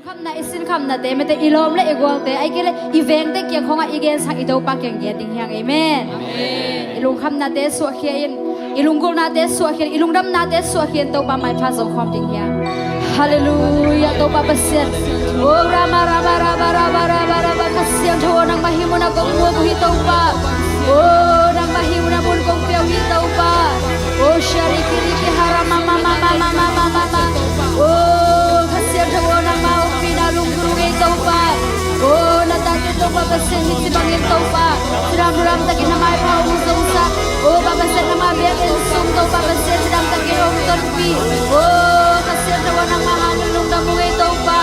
คำน่ะอิสินคำน่ะเตไม่แต่อีลมและอีกวงเตไอ้กิเลอีเวงเตเกียงของอีเกนสังอีเตาปากเกียงเกียดิงเฮียงเอเมนอีลุงคำน่ะเตสวดเขียนอีลุงกุลน่ะเตสวดเขียนอีลุงดำน่ะเตสวดเขียนเตาปาไม้พาสงคอมดิงเฮียงฮาเลลูยาเตาปาเปเซียนโอ้รามาราบาราบาราบาราบาราบาคัสเซียนโทนังมาฮิมุนักงมัวกุฮิเตาปาโอ้นังมาฮิมุนักบุญกงเปียวฮิเตาปาโอ้ชาริกิริกิฮารามามามามามามามามาโอ้คัสเซียนโทนังมาLungkung taupa, oh natati taupa pasen ni sibangin taupa, siram taki namai pau musungsa, oh papasen nama biar insung taupa pasen siram taki om torpi, oh pasen tawa nang mahani nung damungi taupa,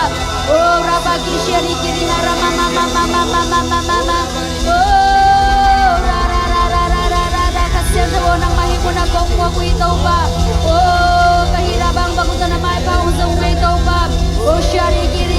oh rabagi syari kiri hara mama mama mama mama mama, oh ra ra ra ra ra ra ra ra pasen tawa nang mahimuna kong wakui taupa, oh kahirabang bagutan namai pau musungay taupa, oh syari kiri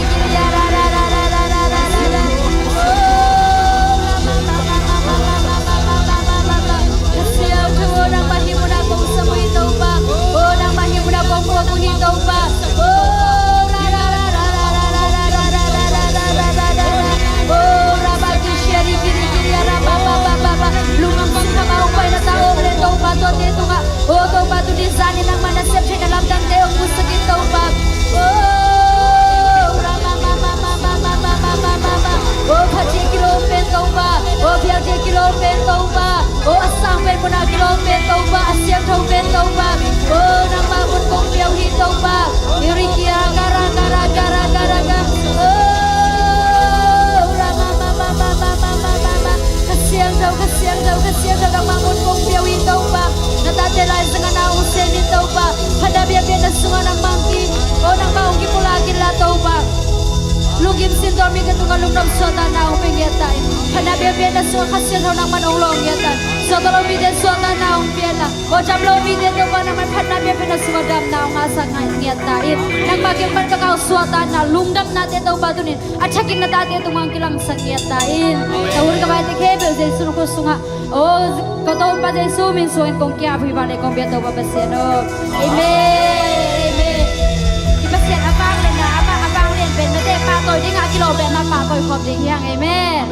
Lugim sintomi ketungan lumnom sota na upengeta Hanabi biena so khasian ho nang manong long yata Sotolo bide sota na umpiela O jamlo bide to ba naman hanabi biena sumadam na ngasa ngayata Nang bagay man kakao sota na lungdam natin daw ba dunin At sakin na dati itong mga kilang sangyatain Tawur ka ba iti kebel jay sunuko sunga O kotong pa jay sumin suin kong kya Pibane kong biya daw babaseno Amen Amen Ibasyan apang rin na apang rin Ben mete pa tôi đi ngã kilo Ben na pa tôi khom ding yang Amen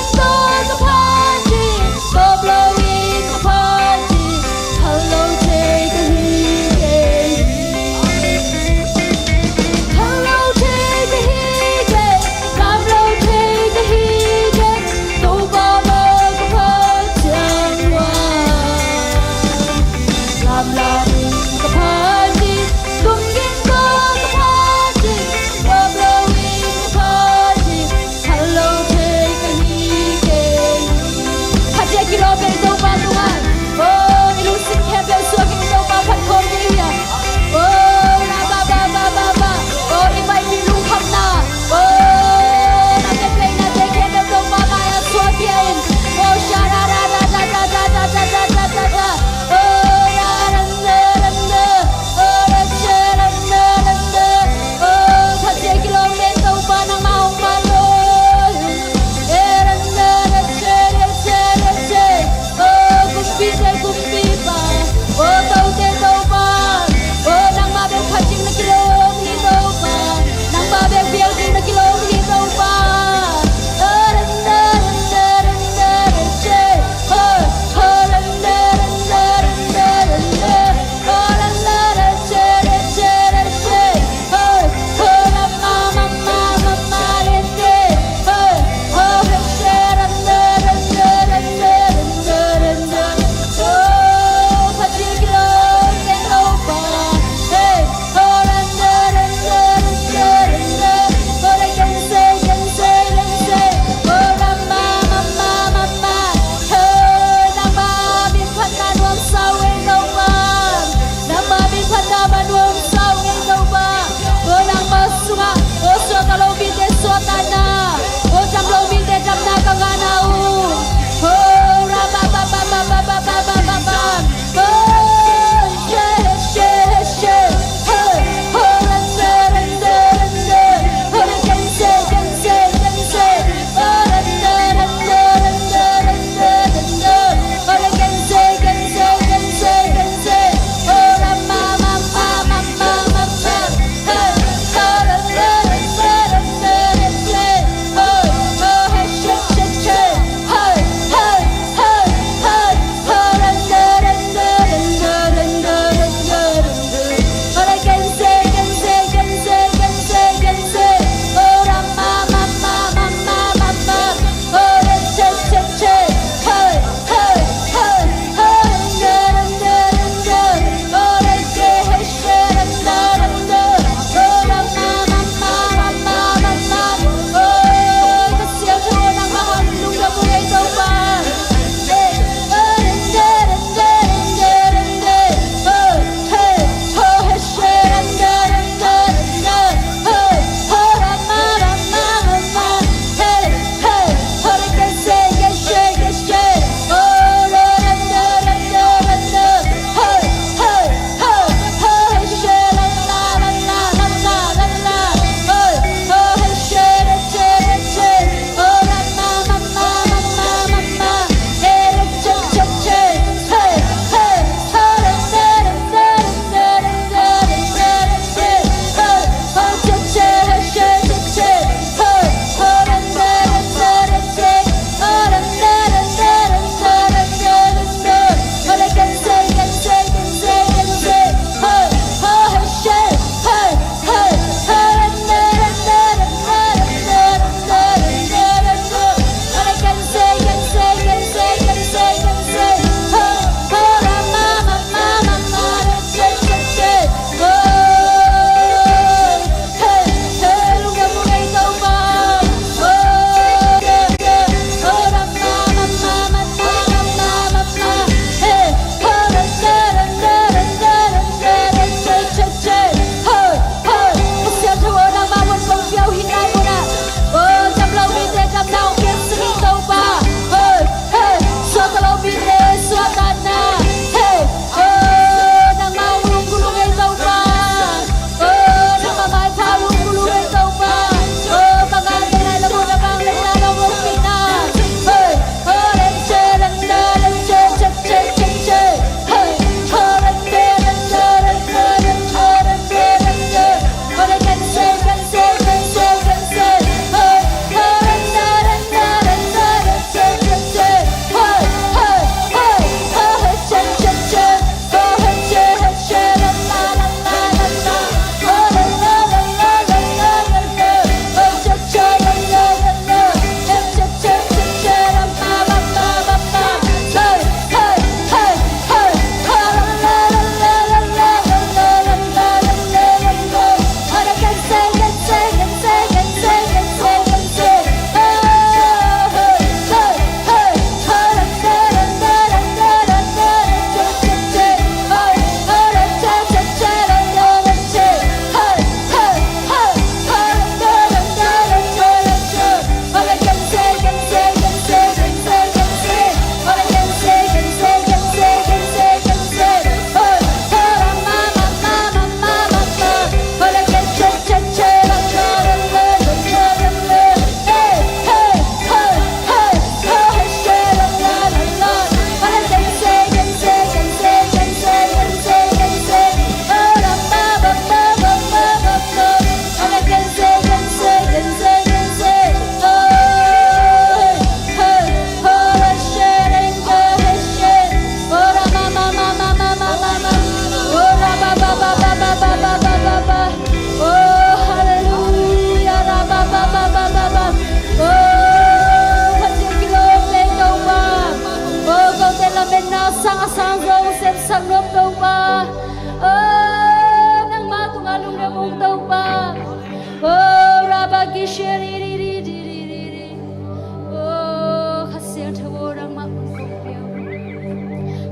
Hãy subscribe cho kênh Ghiền Mì Gõ để không bỏ lỡ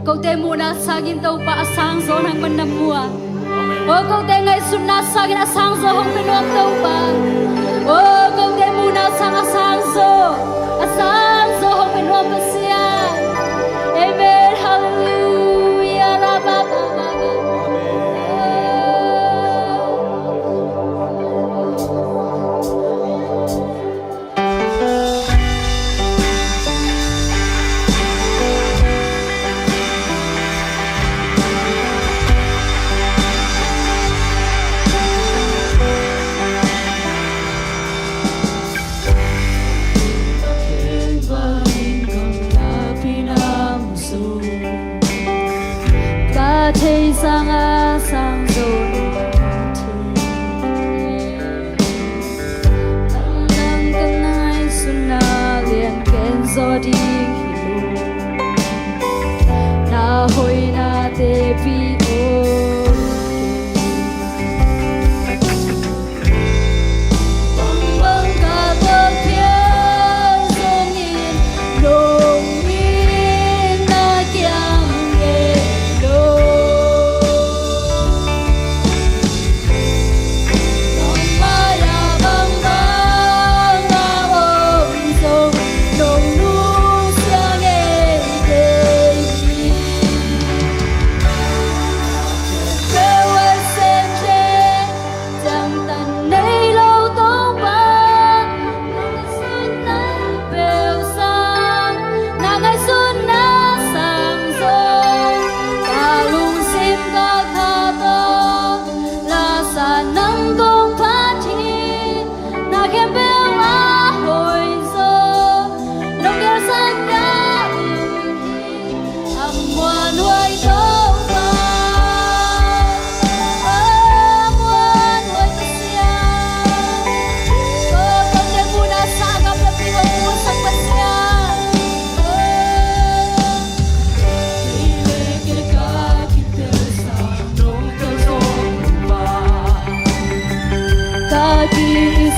câu tê mù na sagin tàu pa asang zo nang man nam mua ô câu tê ngày sun na sagin asang zo hong bên nuông tàu pa ô câu tê mù na sang asang zo hong bên nuông pa sia amen hallelujah ra ba ba ba sang a sang rồi nang kan nai suna liền ken zo ding na hoi na te pi o bang bang ka to thiên zo nhìn long min na kyang ye lo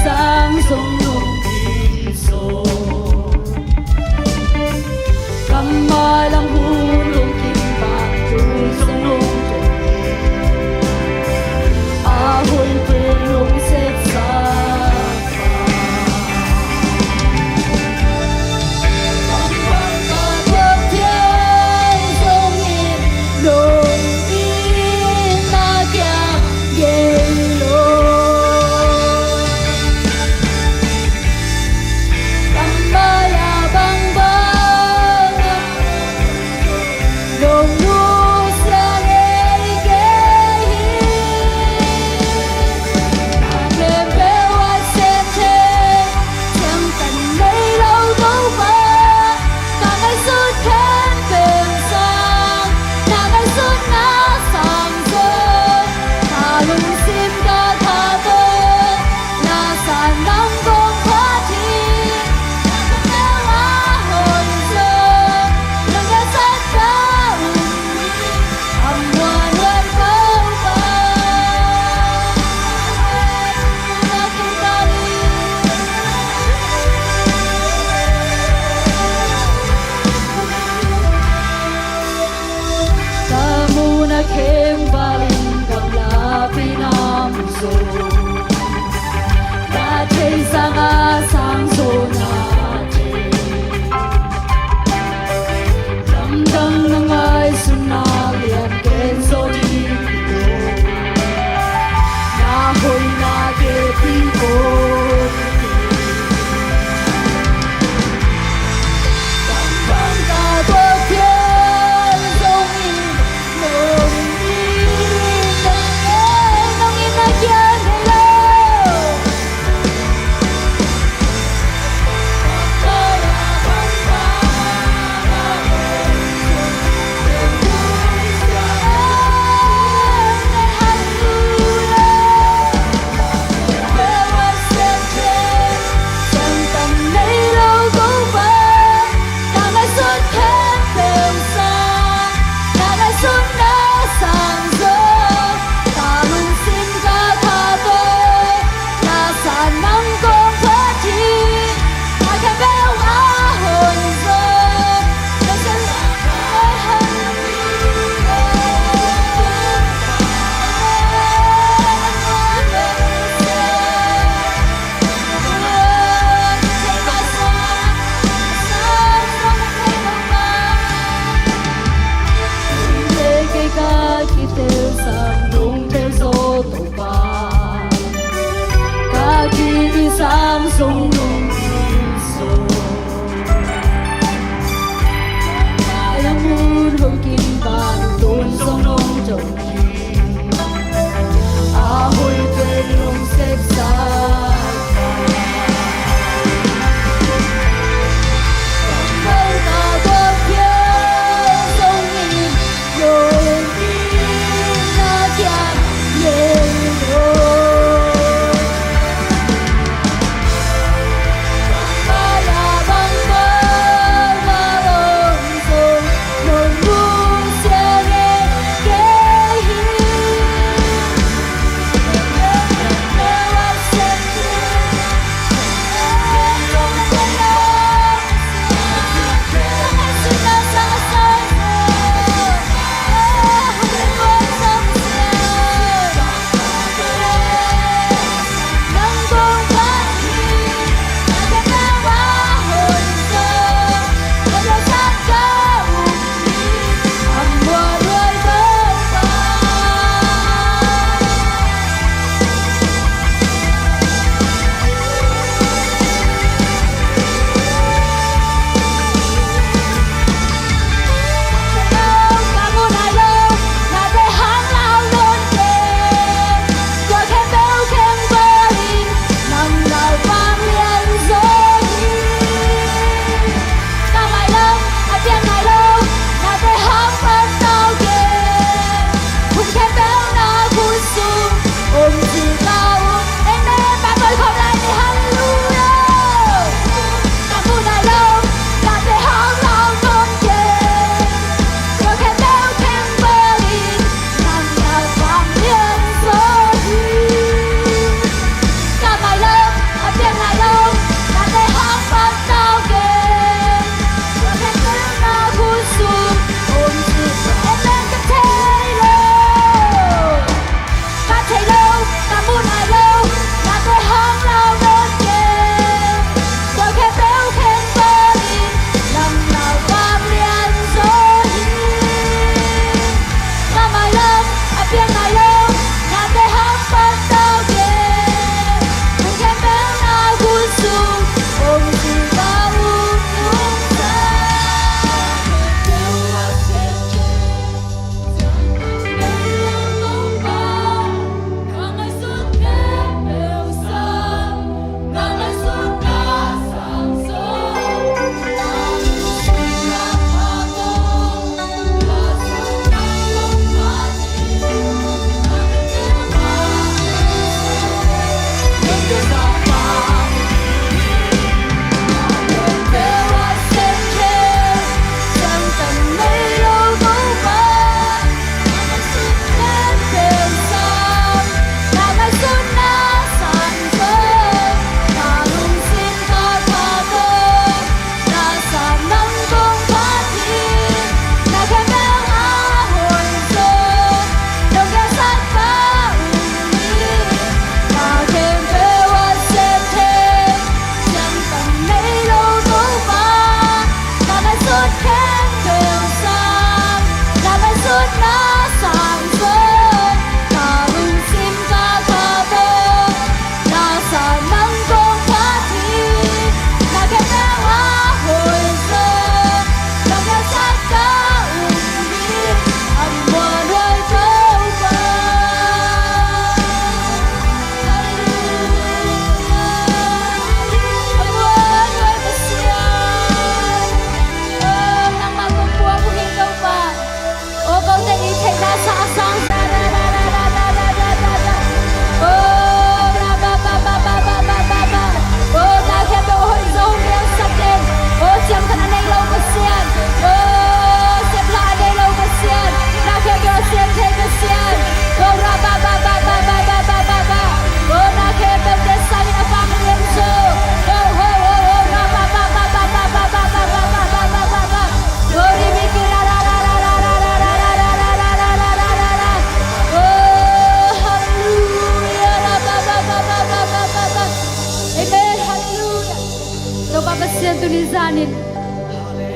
sang sông nông kỳ sô cầm mai lang hun lung kim bạc chu sông nông a hoi quê lung xếp xa kem balin kam la pinam zo na thei sang a sang zo na the dam dam na ngai suna lian ken zo di na hoi na ke pi o yeah.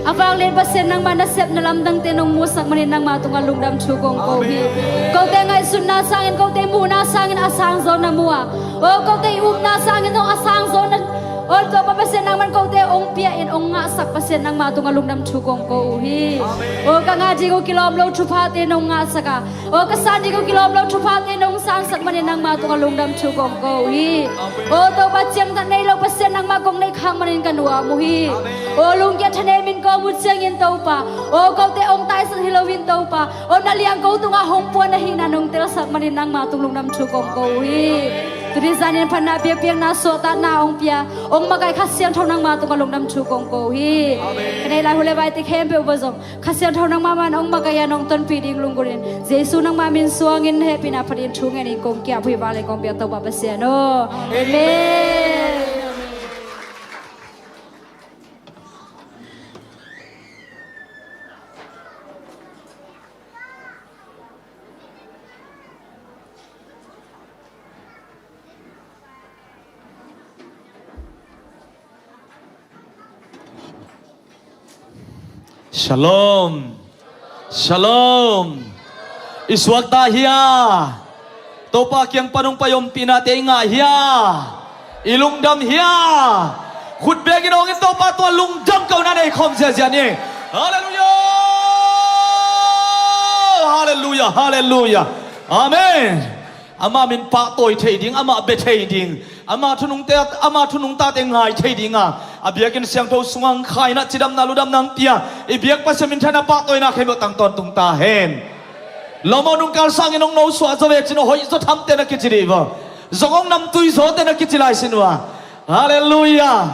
avang len pasen nang mana sep na lam dang te nong musak manin nang ma tunga lungdam chu gong ko hi ko te ngai sun na sangin ko te mu na sangin asang zon na mua o ko te na sangin no asang zon na o to pa pasen nang man ko te ong pia in ong nga sak pasen nang ma tunga lungdam chu gong ko hi o ka nga ji ko kilom lo chu pha te nong nga saka o ka san ji ko kilom lo chu pha te nong sang sak manin nang ma tunga lungdam chu gong ko hi o to pa chiang ta nei lo pasen nang ma gong nei khang manin kanwa mu hi o lung ya thane min ko mu chiang in to pa o ko te ong tai san Halloween to pa o na liang ko tunga hong puan na hing na nong tel sak manin nang ma tung lungdam chu gong ko hi turi zanin phana pia pia na so ta na ong pia ong magai khasian thau nang ma tunga lungdam chu gong ko hi kanai lai hole bai ti khem pe bozong khasian thau nang ma man ong magai ya nong ton pi ding lunggurin jesu nang ma min suangin he pina pharin thu nge ni kong kya phui ba le kong pia to ba ba se no amen Shalom, Shalom. Iswag tahia. Topa kyang panung payom pinate nga hiya. Ilungdam hiya. Khutbegin ongin topa to lungdam kau na nei khom zia ni. Hallelujah. Hallelujah. Hallelujah. Amen. Ama min pa toy thei ding ama be thei ding. Ama thunung ta te ngai thei dinga. Abiakin siang tau sungang khai na chidam na ludam nang pia. Ibiak pa sa minthana pa toy na khemo tang ton tung ta hen. Lomo nung kal sang inong no swa zo ve chino hoi zo tham te na kichiriwa. Zongong nam tui zo te na kichilai sinwa. Hallelujah.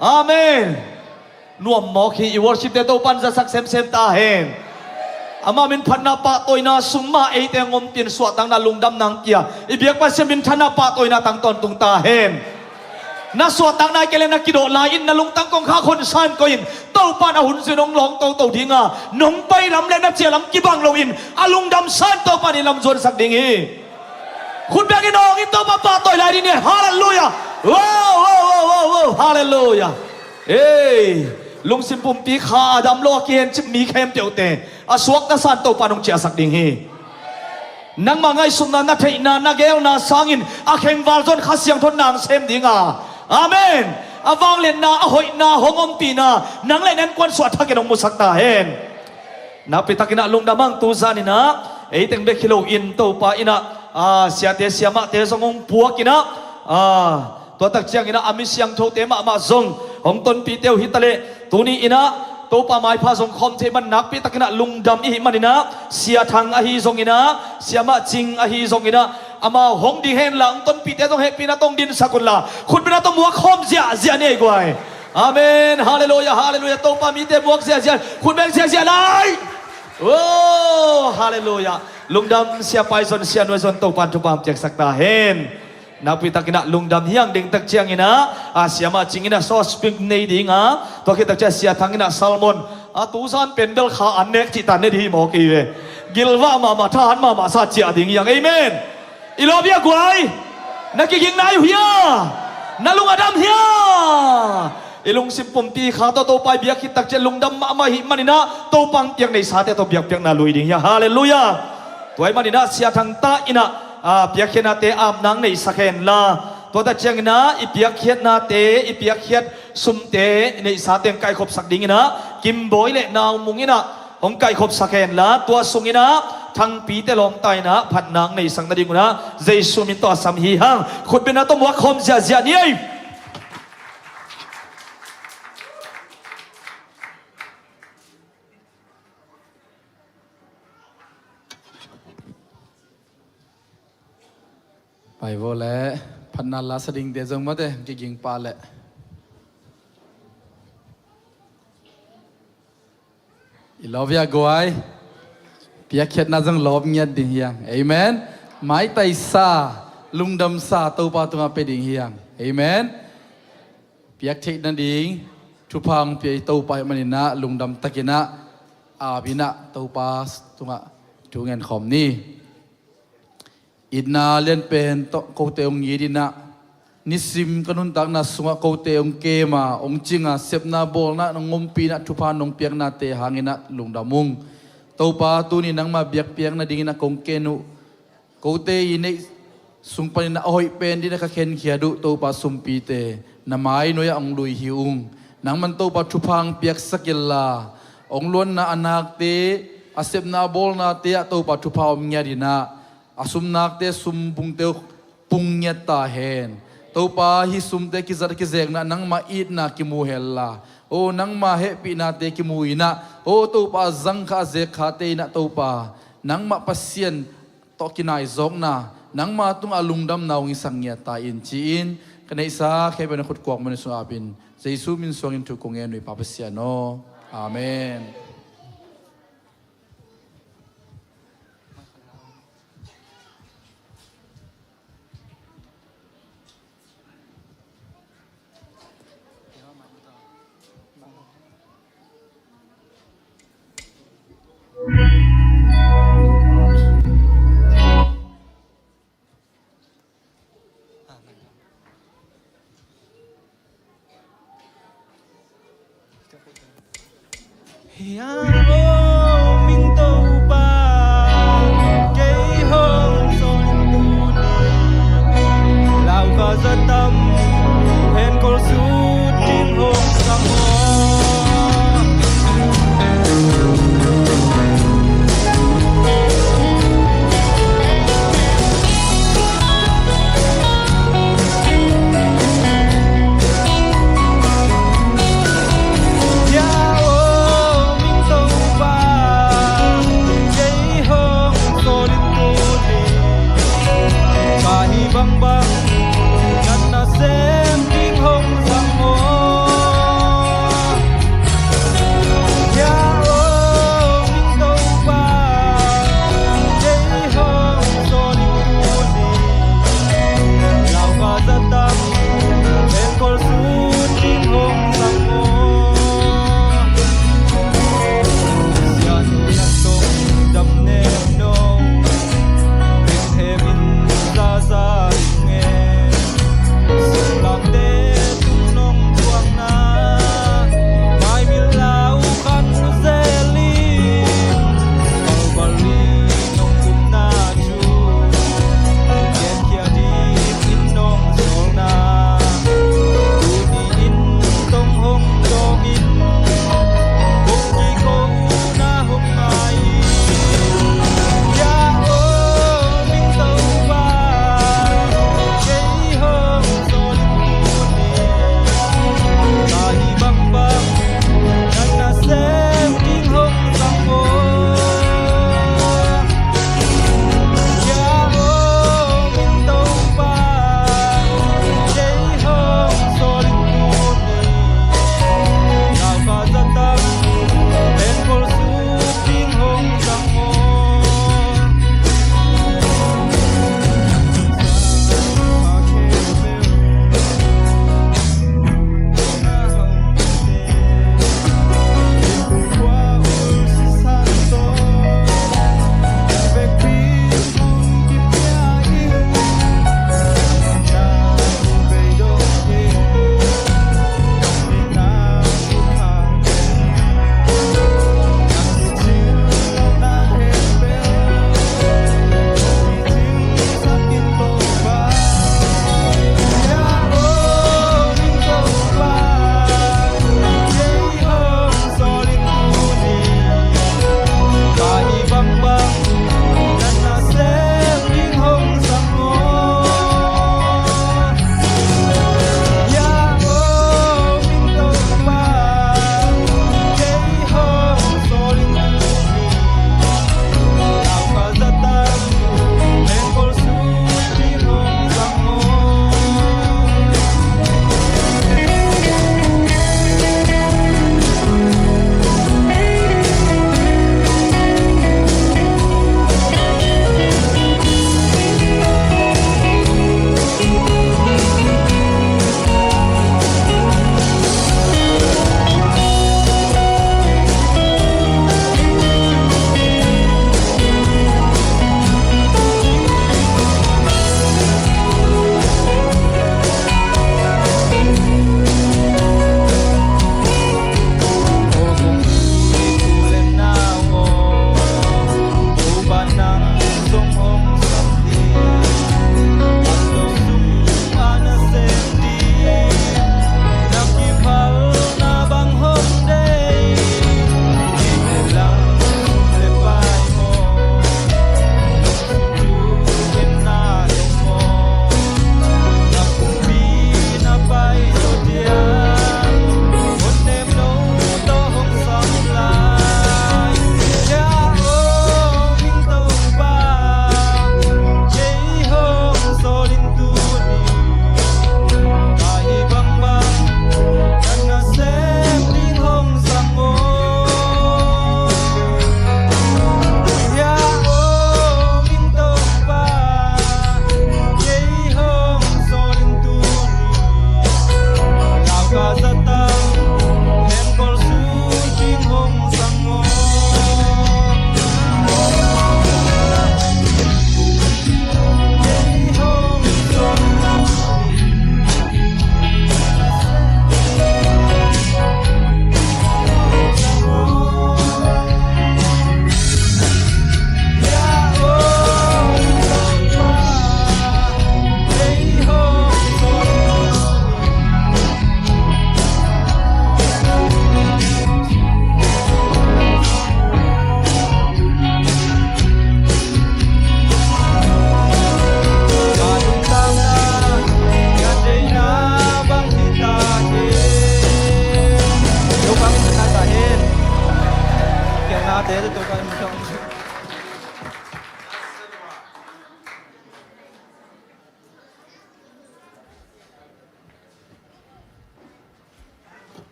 Amen. Nuam mo khi I worship te to pan za sak sem ta hen. Ama min phan na pa toy na summa e te ngom tin swa tang na lungdam nang pia. Ibiak pa sa minthana pa toy na tang ton tung ta hen. Na suat tang na kelen na kido lain na lungtang kong kha khon san ko in to pa na hun sinong long to dinga nong pai ram le na chelam kibang lo in alung dam san to pa ni lam zon sak ding hi khun bang in ong in to pa toy lai ni hallelujah wow hallelujah hey lung sim pum pi kha dam lo kien chip mi khem teu te a suak na san to pa nong chia sak ding hi nang mangai sumna na thei na gel na sangin a kheng wal zon kha siang thon nang sem dinga Amen. Avang len na ahoy na hongom pina nang len en kwan swat hakin ong musak ta hen. Napita kina lungdamang tuzan ina eiteng be kilo in to pa ina siate siama te songong puak ina to tak chiang ina amis siang tho te ma zong hong ton pi teu hitale tuni ina to pa mai pha zong khom the man nak pi takina lungdam I manina sia thang a hi zong ina siama ching a hi zong ina ama hong di hen lang ton pi te tong he pina tong din sakunla khun pina tong muak khom zia ne gwai amen hallelujah hallelujah to pa mi te muak zia khun beng zia lai oh hallelujah lungdam sia pai zon sia noi zon to pan tu pam chek sakta hen napita kina lungdam hiang ding tak chiang ina siama chingina so speak nei dinga to ki tak cha sia thangina salmon tuzan pendel kha anek chi tan ne di mo ki ve gilwa ma than ma sa chia ding yang amen Ilobia guai, nakiging na hiya, nalung adam hiya. Ilung simpum ti khato to pai biak hitak je lungdam ma hi manina to pang piang nei sate to biak piang na lui ding ya hallelujah. Tuai manina sia thang ta ina biak khena te am nang nei sakhen la. To ta chang na ipiak khiat na te ipiak khiat sum te nei sate kai khop sak ding ina kim boy le naw mung ina hong kai khop sakhen la tua sung ina thang pi te lom tai na phat nang nei sang na ding na jesu min to sam hi hang khut bin na to muak khom zia ni aiไปโวและพันนัลลาสดิงเดจงมาเตะกิงปาเละอีลอวิากวยเปียกเข็ดน่าจังลอบเงียดดิ่งเฮียงเอเมนไม้ไตซาลุงดำซาตัวปาตัวมาไปดิ่งเฮียงเอเมนเปียกเท็ดนั่นดิ่งทุพังเปียตัวไปมันนะลุงดำตะกินะอาบินะตัวปาตัวจูเงินขอมนี่อินนาเล่นเป็นโตโกเตองยีดินะ นิสิมกันุนตักนาสุงะโกเตองเกมาองจิงะเซบนาโบลนะนงมปีนะทุพานงเปียงนาเตหางินะลุงดามุงเต้าปาตูนี่นังมาเบียกเปียงนาดิงนะกงเกนุโกเตยินสุงปนินะโอยเป็นดินะคะเคนเขียดุเต้าปาสุมปีเตนาไม้นอยองลุยหิวงนังมันเต้าปาทุพังเปียกสกิลลาองล้วนนาอนาคเตอาเซบนาโบลนาเตะเต้าปาทุพาวมียดินะอาสุมนาคเตสุมบุงเตปุงเยตาเฮนตัวปาฮิสุมเตกิจารกิเซกนะนังมาอีดนะกิมูเฮลลาโอ้นังมาเฮปีนาเตกิมูอินะโอ้ตัวปาจังคาเซคาเตนะตัวปานังมาปัสเซียนตอกินายซอกนะนังมาตุงอลุงดำนาวงิสังเงียตาอินจีอินกันในสาแค่เป็นคนกวกมันสุอาบินเจสุมินสวงินทุกงเงินวิปาปัสเซียโนอาเมนYa oh min tauba kay hong son tuni lao ka zatam hen kol su tim hong samo bang bang kan na se เตะตัวกันชง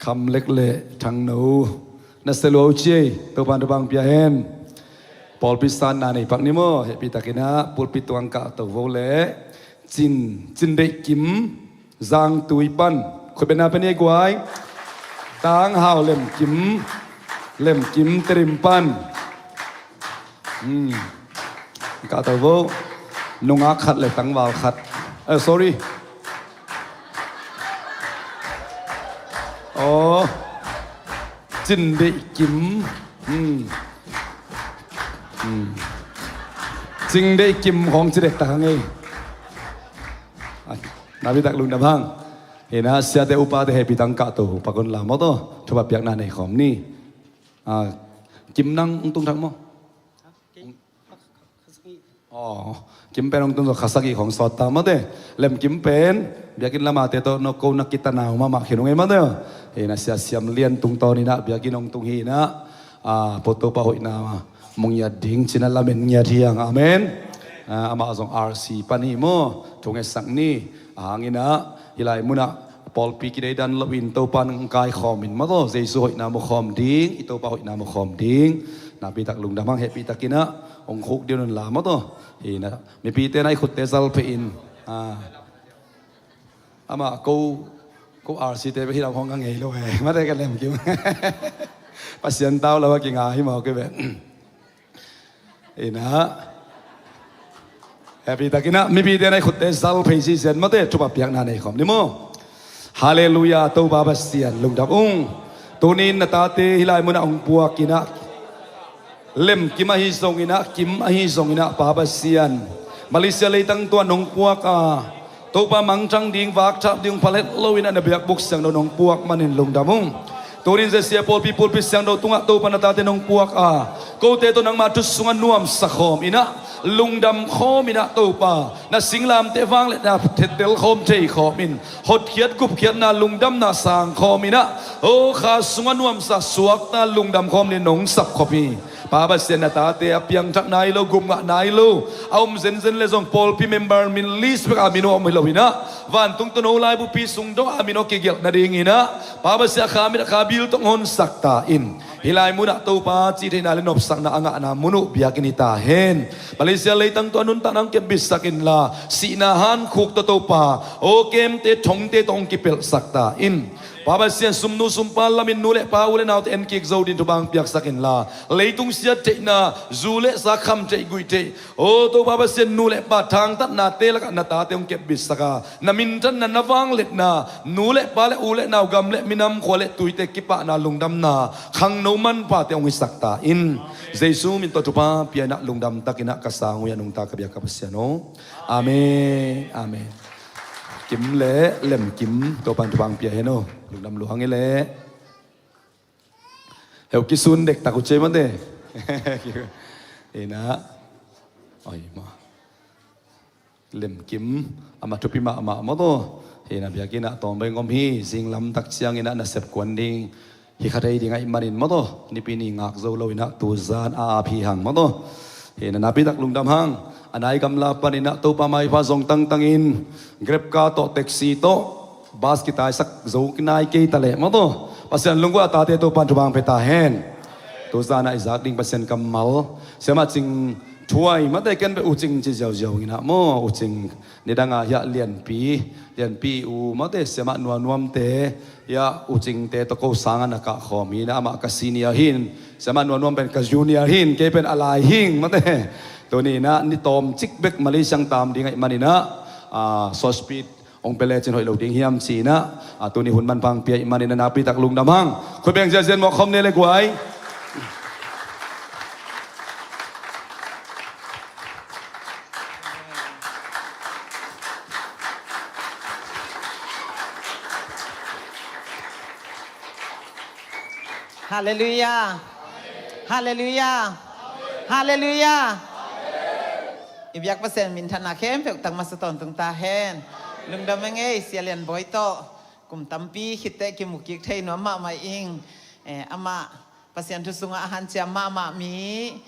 คำเล็กเละทางหนูนัสโลเชีตัวปันตัวบางเปียเฮนปอลพิสานนาในปักนิโมเฮปิตากินะปุลปิตวังกะตัวโวเล่จินเด็กกิมจางตุยปันคนเป็นนาเป็นยังไงตางหาวเล่มกิมเตริมปันกะตัวโวนุ่งอาขัดเลยตั้งวาลขัดsorryอ๋อจินเด็กกิมจิงได้กิมของจิเด็กต่างไงนาบิตักลุงดับพังเห็นนะเสียแต่อุปาเดให้ปิตังกะตัวปะคนลามอโต้ชอบเปียกนาในขอมนี่กิมนั่งตุ้งทั้งมั้งอ๋อกิมเป็นองตุ้งตัวข้าสกีของสอดตามมาเด้เล่มกิมเป็นเบียกินละมาเตโตนกนักกิตนาวมาเขียนไงมาเด้อเห็นนะเสียเสียมเลียนตุ้งตอนี่นะเบียกินองตุ้งฮีนะโปโตปะหอยนามงยาดิ่งชินาลาเมนยาเทียงอาเมนอามาซอง RC ปานิโมทงเอสังนี่หางนะฮิไลมุนะปอลปีกิได้ดันลวินโตปันกายขอมินมาโตเจสุหอยนามขอมดิ่งอิโตปะหอยนามขอมดิ่งนาปีตักลุงดามังเฮปีตักกินะองคุกเดียวนั่นลามาโตเฮนะมีปีเตนไอขุดเตซัลเพอินอามากู RC เตไปที่เราห้องกังเงยเลยมาได้กันเลยเมื่อกี้ปัสยันเต้าเราว่ากินงาให้หมอก็แบบนะแฮปปี้ตะกินะมีปีเดียนไอขุดเตซัลเพย์ซีเซนมาเตจุบเปียกนาในคอมนิโมฮาเลลูยาตัวบาบัสเซียนลุงดับตัวนี้นาตาเตฮิลายมุนองปัวกินะเล่มกิมาฮิซงอินะกิมอฮิซงอินะบาบัสเซียนมาเลเซียเลยตั้งตัวนองปัวกาตัวปามังจังดิ่งฝากชับดิ่งพาเลตโลวินะเบียกบุกเสียงนองปัวมันนินลุงดับตัวนี้จะเสียพอลปีเสียงเราตุงตัวปนตาเตนองปัวกกูเตตัวนังมาทุสุงนวมสักคมอินะลุงดำโคมินะตัวป่าน่ะสิงลามเตฟังเลยนะเทเตลโคมเจขอมินหดเขียดกุบเขียดน่ะลุงดำน่ะสางโคมินะโอ้ข้าสุงนวมสักสวกน่ะลุงดำโคมนี่หนงสับขบีป้าบัสเซนตาเตอเปียงจักนายโลกุมกะนายโลเอาเซนเลยส่งพอลปีเมมเบอร์มินลิสเปกอามิโนมิโลวินะวันตุงตโนไลบุปีสุงดงอามิโนเกเกลนาดิงินะป้าบัสเซขามินะขาบิลตงฮอนสักตาอินฮิลายมุนะตัวป้าจีเทนาเลนอบสักนะอ่างนะมุนุบิยากินิตาเฮนมาเลเซียเลยตั้งตัวนุนตังเก็บบิสกินลาสีนาฮันคุกตัวป้าโอเกมเตทงเตตงกิเปลสักตาอินป้าบัสเซียสุมนุสุมปาลามินนูเลป้าอุเลนาวเตเอ็นกิกโซดินทุบังเปียกสักินลาเลยตุงเสียเตนะจูเลสักคำเตกุยเตโอ้ตัวป้าบัสเซียนูเลป้าทางตัดนาเตละกันนาตาเตงเก็บบิสกานามินทันนาวังเล็ดนานูเลป้าเลอุเลนาวกำเลมินำขวเลตุยเตกิปะนาลุงดำนาขังโนมันป้าเตงวิสักตาอินเจซูมินตัวทุป้าเปียนะลุงดำตะกินะกษาหุยนุงตากะเบียกับเสียโนอาเมนอาเมนกิมเล่เล่มกิมตัวปันทุบังเปียเฮโนลุงดำหลวงเล่เฮลกิซุนเด็กตะกุเจมันเด้เอ็นะโอ้ยมาเล่มกิมอามาทุพิมาอามาโตเอ็นะเบียกินะตอมเบงอมฮีสิงลำตักเชียงเอ็นะน่ะเสพกวนดิงฮิคาเรดิงไอมารินมาโตนี่ปีนี้งักโซโลวินะตูซานอาพีหังมาโตเอ็นะนาพิตักลุงดำหังอันไหนกำลังปนินะตัวปาไม้พาส่งตั้งอินเกร็บกาโตแท็กซี่โตบาสกิตายสักโจกนายเกยตะเละมาโตปัสยันลุงว่าตาเตตัวปันทุบังเปตาเฮนตัวซานาอิซักดิงปัสยันกำมัลเสียมาจิงช่วยมาได้กันไปอุจิงจีเจ้าเจ้ากินะโมอุจิงนี่ดังอาอยากเลียนปีอูมาได้เสียมานวมเตยาอุจิงเตตะโกสังนักขอมีนะมากซีเนียหินเสียมานวมเป็นกจูเนียหินเกเป็นอะไรหิงมาได้ตัวนี้นะนี่ตอมจิกเบกมาเลเซียตามดีไงมันนี่นะซอสปีดองเปเลจินหอยเหลวดิ้งเฮียมสีนะตัวนี้หุ่นมันพังเปียมันนี่นะนาปีตักลุงดำหังคุยเบียงเจเซนบอกคอมเนี่ยเลยกวยฮาเลลูยาฮาเลลูยาฮาเลลูยาอิบยักประเสนมินธนาเข้มเปกตังมาสตอนตึงตาเฮนลุงดำเงยเสียเลียนบอยโตกุมตัมปีคิดเตกิมุกิกเทยนัวมาไม่อิงอามา pasien tu sunga ahan cia ma mi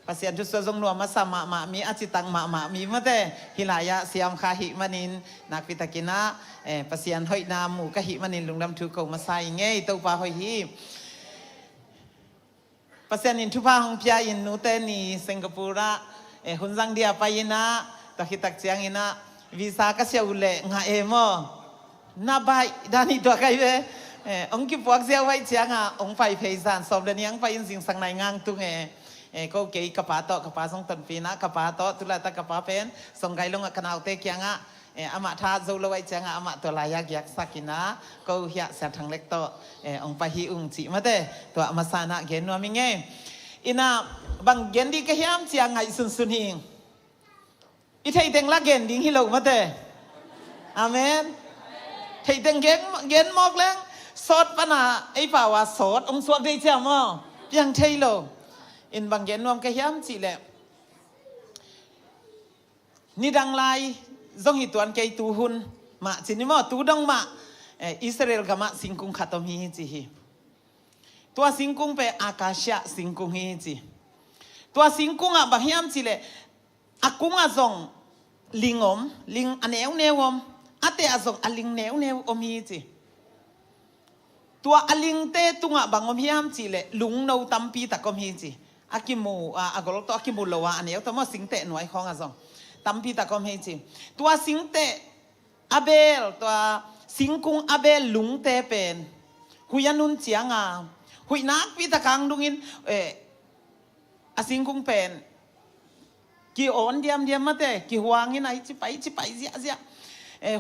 pasien tu sozong nuam masa ma mi acitang ma mi mate hilaya siam khahi manin nak pitakina pasien hoi namu kahi manin lungdam tu ko masai ngei to pa hoi hi pasien in tu pa hong pia in nu te ni Singapura hunjang dia pa ina takitak chiang ina visa ka sia ule nga emo na bai dani to kai ve ông ki puak sia wai chianga ông pai phei san som le niang pai in sing sang nai ngang tu nge ko ke kapa song tan pi na kapa to tu la ta kapa pen song gai long kanau te kyanga ama tha zo lo wai chianga ama to la yak yak sakina ko hia sa thang lek to ông pai hi ung chi ma te to ama sana gen no mi nge ina bang gen di ka hiam chiang ngai sun hing I thei teng la gen ding hi lo ma te amen thei teng gen mok leng sốt pa na ai pa wa sốt ông suak dei cham mo piang thei lo in bang gen nom ka hiam chi le ni dang lai zong hi tuan ke tu hun ma chin ni mo tu dong ma Israel ka ma singkung khatom hi chi hi tua singkung pe akasha singkung hi chi tua singkung a bang hiam chi le akung a zong lingom ling aneu newom ate a zong aling neu om hi chi tua aling te tunga bangom hiam chi le lung no tampi takom hi chi akimu agol to akimu lowa aneu to mo singte noi khong a zong tampi takom hi chi tua singte abel tua singkung abel lung te pen huyanun chianga huinak pi takang dungin a singkung pen ki on diam mate ki huangin ai chi pai zia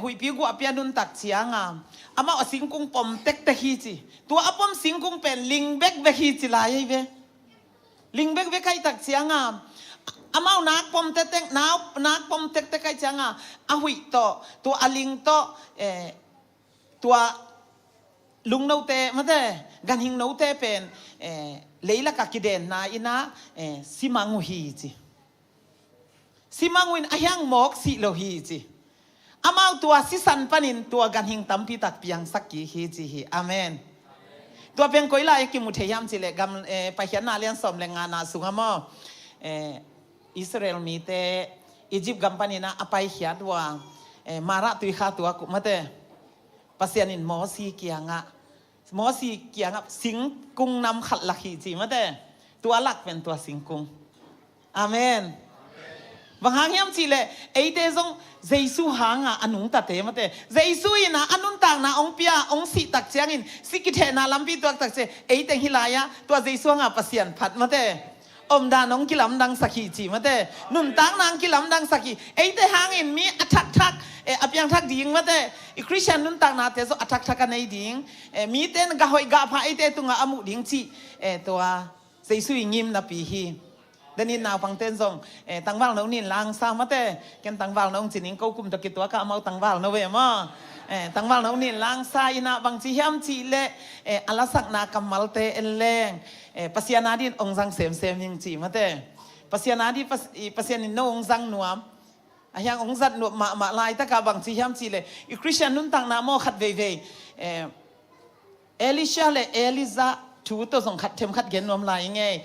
hui pi gu apia nun tak chianga ama a singkung pom tek te hi chi tu apom singkung pen ling bek be hi chi lai ve ling bek be kai tak chianga ama nak pom te tek nak pom tek te kai chianga a hui to tu aling to tua lung no te mate gan hing no te pen leila ka kiden na ina simangu hi chi simanguin ahyang mok si lo hi chi amau tua sisan panin tua gan hing tampi tak piang sakki hi chi hi amen tua peng koila ki muthe yam chi le gam pa hian na lian som le nga na sunga mo Israel mi te Egypt gam panina apai hiat wa mara tui kha tua ku mate pasianin mo si kianga singkung nam khat la hi chi mate tua lak pen tua singkung amen vang hang yam chi le ei te zong Jesu hanga anung ta te mate Jesu ina anun tang na ong pia ong si tak chiang in sikithe na lampi tuak tak che ei teng hilaya tua Jesu hanga pasian phat mate om da nong kilam dang sakhi chi mate nun tang nang kilam dang sakhi ei te hang in mi athak apyang thak ding mate I Christian nun tang na te so athak anei ding mi ten ga hoi ga pha ei te tunga amu ding chi tua Jesu ngim na pi hi danin nào phang tên rong tăng vào nấu nín lang sao mất thế ken tăng vào nấu chỉ nín câu cùng tập kết tua cả mau tăng vào nấu về mà tăng vào nấu nín lang sai na bằng chỉ hiam chỉ lệ ala sak na kamal te eleng pasiana din ong sang sem nhưng chỉ mất thế pasiana di pasianin no ong sang nuam ayang ong zat nuam ma lai ta cả bằng chỉ hiam chỉ lệ Christian nun tăng na mo khát về Elisha le Eliza chú tôi song khát thêm khát gen nuam lai nghe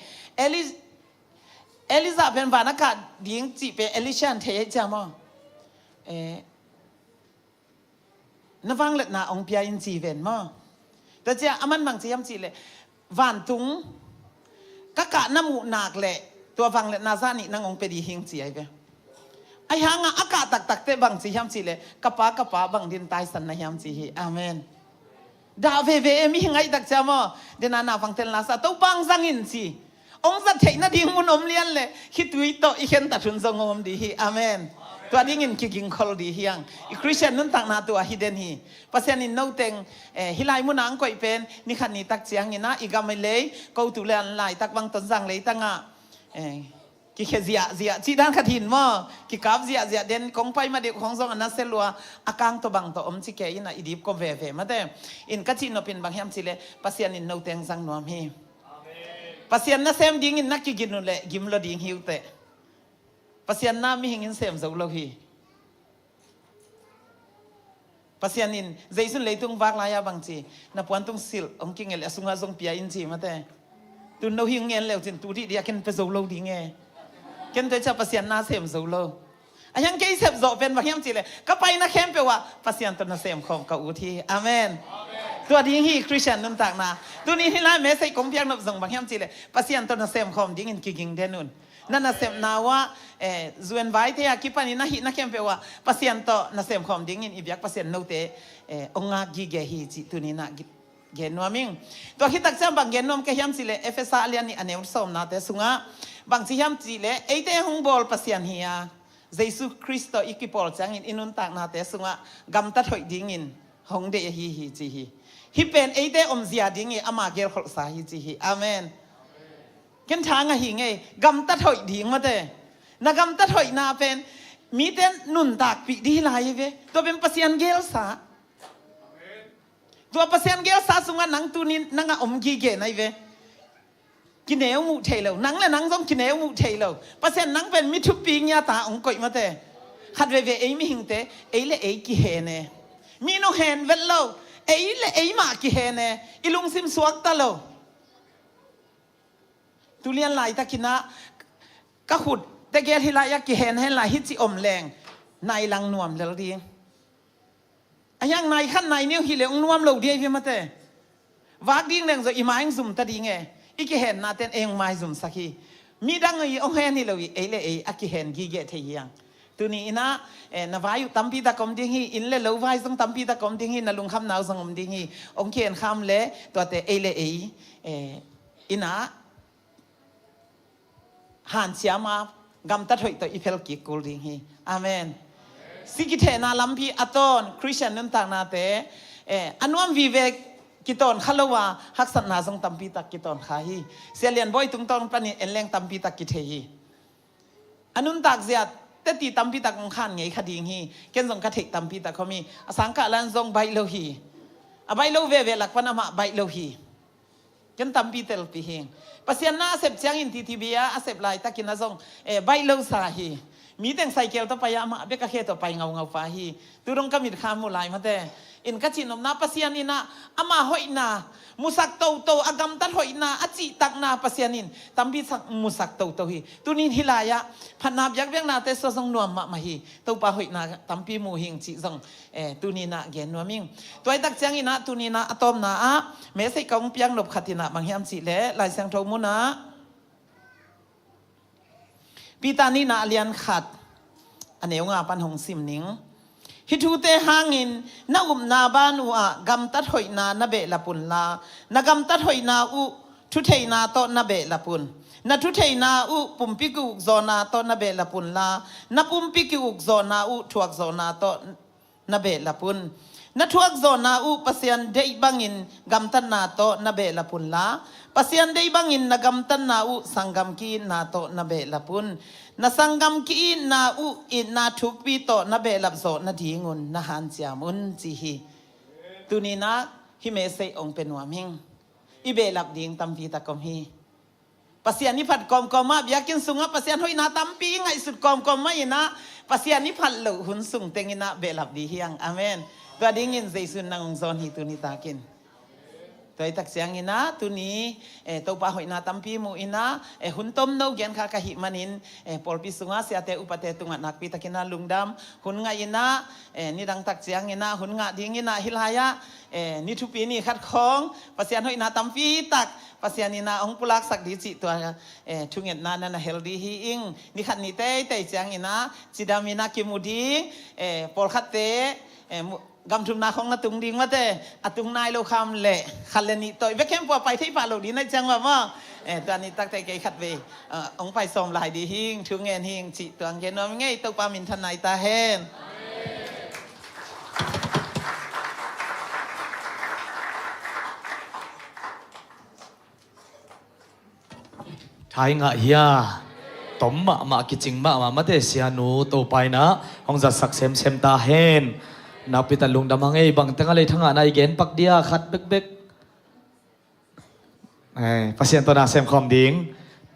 Eliza pen vana ka ding chi pe Elisha the cha mo na wang let na ong pia in chi ven mo ta cha aman mang chi yam chi le van tung ka namu nak le tua wang let na za ni nang ong pe di hing chi ai ve ai hanga aka tak te bang chi yam chi le kapa bang din tai san na yam chi hi amen da ve mi hingai tak cha mo de na wang tel la sa to bang zangin chi ông rất thấy nó đi muốn ôm liên lệ khi tụi tôi ý khen tập trung trong ôm đi hi amen tôi đi nhìn kinh khol đi hiang Christian nun tang na tôi hidden hi pasien in no teng hilai muốn ang koi pen ni khan ni tak chiang ina igam le câu tu len lai tak bang ton sang le tanga ki khe zia chi dan khathin mo ki kap zia den kong pai ma de khong song ana selua akang to bang to om chi ke ina idip ko ve ma de in ka chi no pin bang hiam chi le pasien in no teng sang nuam hi pasian na sem ding in nakki ginu le gimlo ding hiute pasian na mi hingin sem zo lo hi pasyanin zaisun leitung vak laya bangchi na puan tung sil ong king el asunga zong pia in chi mate tu no hing ngel leu chin tu di dia ken pe zo lo di nge ken te cha pasyan na sem zo lo ayang ke sep zo pen bang yam chi le ka pai na khem pe wa pasyan to na sem khom ka u thi amenตัวดิ้งฮีคริสเตียนนุ่นต่างนาตัวนี้ที่ไล่เมสใส่กงเพียงนบส่งบางแห่งจีเลยปัสยันตัวน่ะเซมคอมดิ้งอินกิ่งเดนุนนั่นน่ะเซมนาว่าจวนไว้ที่อากิปานี่น่ะฮิน่ะเข้มเปว่าปัสยันตัวน่ะเซมคอมดิ้งอินอีเบียกปัสยันโนเตองค์กิเกฮีจีตัวนี้น่ะเกนนัวมิงตัวที่ตักจำบางเกนนัวมแค่ยามจีเลยเอฟเอสอาเลียนนี่อันเอวสมนาแต่สุงะบางที่ยามจีเลยไอเตหงบอลปัสยันเฮียเยซูคริสต์อีกิปอลจังอินนุ่นต่างนาแต่สุงะกำตัดหอยดิ้งอินหงเดฮีจีฮีฮิเป็นไอเดอมเสียดิ้งอามาเกลขลสาฮิจีฮิอาเมนกันทางอะหิงไงกำตัดหอยดิ้งมาเตนักกำตัดหอยนาเป็นมีแต่นุนตากปีดีลายเวตัวเป็นปัสยันเกลสาตัวปัสยันเกลสาสุงะนังตูนินนังอมกีเกนไอเวกินเอวมูเทลนังและนังต้องกินเอวมูเทลปัสยันนังเป็นมิทุปีญาตาองกอยมาเตขัดเวไอไม่หิงเตไอเลไอกิเฮเนมีโนเฮนเวลโลเอ้ยเลยเอ้ยมากี่เฮเนอิลุงซิมสวกตะโลตุเลียนไหลตะกินะกะขุดตะเกียที่ไหลกี่เฮนให้ไหลฮิจิอมแรงในลังนวมแล้วดีอะยังในขั้นในนิ้วหิเลงนวมโลดีวิมาเตวากดิ้งแรงจะอีไม้ซุ่มตะดีไงอีกี่เฮนนาเต้นเองไม้ซุ่มสักทีมีดังไงองเฮนนี่เลยเอ้ยเลยเอ้ยอะกี่เฮนกี่เกทเฮียงตัวนี้นะนวายุตัมปีตะกอมดิ้งฮีอินเล่เลวายซึ่งตัมปีตะกอมดิ้งฮีนลุงคำนาวซึ่งอมดิ้งฮีองเขียนคำเล่ตัวเตเอเล่อินะหันเสียมากำตัดหอยตัวอีเพลกิกูดิ้งฮีอาเมนสิกิเทนาลัมพีอัตอนคริสเตียนนั่นต่างนาเตอันวันวิเวกกิตอนขลวาฮักษณะซึ่งตัมปีตะกิตอนขาฮีเสียเลียนบ่อยตุงตอนปนิเอ็นแรงตัมปีตะกิเทฮีอันนุนตักเสียแต่ตีตัมปีตะกงขันไงคดีงี้เกินส่งกระเทกตัมปีตะเขามีสังกัดลันส่งใบโลหีใบโลเวเวลักพนามาใบโลหีเกินตัมปีเตลปีเฮงปัสยานาเสพเชียงอินทีทีบีอาเสพลายตะกินนะส่งใบโลสาฮีมีแต่งไซเคิลต่อไปอามาเบกะเคต่อไปเงาฟ้าฮีตุรงกมิดขามุลายมาแต่อินกัจินอมนาปัสยานินะอามาหอยนามุสักโตโตอากำตัดหอยนาอจิตักนาปัสยานินตัมปีสักมุสักโตโตฮีตุนินฮิลายะพันนาบยักเวียงนาเตสซงนวมมาฮีตัวปะหอยนาตัมปีมูหิงจิซงตุนินะเกนนวมิงตัวไอตักเจียงอินะตุนินะอะตอมนาเมสัยกงเปียงนบขัตินะบางยามจิเลลายเสียงโทมุนะปีตานีนาเลียนขัดอันเอวงาปันหงสิมนิงฮิทูเตหางินนาอุมนาบานูอะกำตัดหอยนานาเบละปุนลานากำตัดหอยนาอุทุเทนาโตนาเบละปุนนาทุเทนาอุปุ่มปิกุกโซนาโตนาเบละปุนลานาปุ่มปิกุกโซนาอุทวกโซนาโตนาเบละปุนนาทวกโซนาอุปัสยันเดบังินกำตันนาโตนาเบละปุนลาปัสยันเดบังินนากำตันนาอุสังกำกีนาโตนาเบละปุนนาสังกำกีนาอุอินาทุกปีโตนาเบลับโซนาดีงุนนาฮันเจียมุนจีฮีตุนีนะฮิเมเซองเป็นวามิงอิเบลับดิงตัมปีตะกอมฮีปัสยานิพัดกอมกอมมาเบียกินสุงะปัสยานหอยนาตัมปีไงสุดกอมกอมมาอินะปัสยานิพัดเหลวหุนสุงเตงินะเบลับดีเฮียงอาเมนตัวดิ้งินเจสุนนางองซอนฮีตุนีตากินตัวไอตักเสียงอินะตุนีตัวปะหอยนาตัมปีมูอินะหุ่นต้มโนเกียนคากะหิมันินปอลปิสุงะเสียเตอุปเตตุงะนักปีตะกินาลุงดำหุ่นงะอินะนี่ดังตักเสียงอินะหุ่นงะดิ้งอินะฮิลายะนี่ทุปีนี่ขัดของปัสยานหอยนาตัมปีตักปัสยานินาองปุลักสักดีจิตัวทุงเงินนานันเฮลดีฮีอิงนี่ขัดนี่เต้เจียงอินะจิดามินากิมูดีปอลขัดเตกำทุมนาของนาตุงดิงมาเตอตุงนายโลคำเละขัดเลนิตัวเวกเข้มปัวไปที่ป่าโลดีในจังหวะว่าตอนนี้ตักแต่เกยขัดเวองไปส่งหลายดีหิงทุงเงินหิงจิตัวเงินน้องไงตัวปามินทนายตาเฮนไทยงะเฮียตอมมากิจิงมาเตเสียนูตัวไปนะห้องจัดสักเซมตาเฮนนับพิตาลุงดำมังเอ้บังตั้งอะไรทั้งอันไอเกนปักเดียขัดเบกปัสยันตัวนาเซมคอมดิ้ง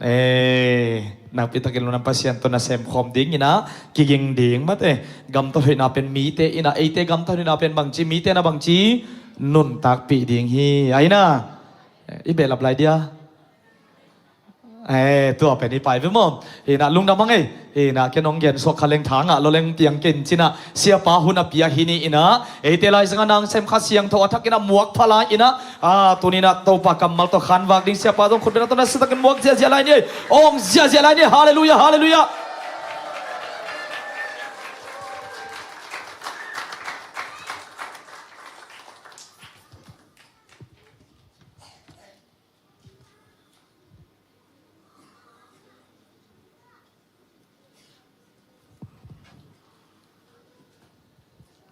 Nakita kilo ng pasyento na semkom ding ina kiging ding mate gamto rin napen mite ina ite gamto rin napen bangchi mite na bangchi nun tak pi ding hi ay na ibe laplay diaตัวเป็นนี่ไปพี่มอนะลุงดำมังนะแค่น้องเย็นสวกขเลงทางอ่ะเราเล่งเตียงกินจินะเสียป้าหุ่นอภิยาหินีนะเตลัยสังนางเซมข้าเสียงทอทักกินะหมวกพลายนะตัวนี้นะตัวปากกำมัลตัวขันวากดิ้งเสียป้าต้องคนเป็นตัวนั้นสตักันหมวกเสียอะไรนี่องเสียอะไรนี่ฮาเลลูยาฮาเลลูยา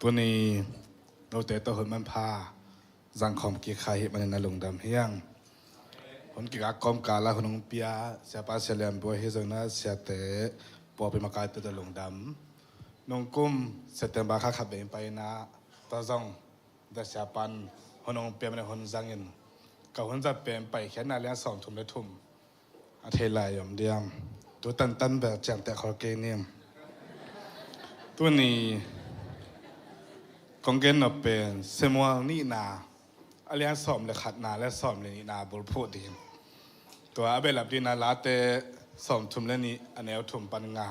ตัวนี้เราแต่ตัวหุ่นมันพาจังคอมกี่ใครมันในลงดำเฮียงคนกี่กักคอมกาลาคนนงเปียเสียป้าเสียเหลี่ยมบัวเฮซงนะเสียแต่ปัวเป็นมากายตัวลงดำนงกุ้มเสียแต่บาข้าขับเองไปนะตาจงแต่เสียปันคนนงเปียมันคนจังเงินกับคนจะเปลี่ยนไปแค่นาเลี้ยง2 ทุ่มและทุ่มอาเทลายยอมเดียมตัวตันแบบแจงแต่คอเกเนียมตัวนี้กองเกนนเป็นเซมัวนี่นาอเลียนสอมเลยขัดนาและสอมเลยนี่นาบลพูดดีตัวอาเบลับดีนาลาเตสอมทุ่มและนี่อันแนวทุ่มปันงา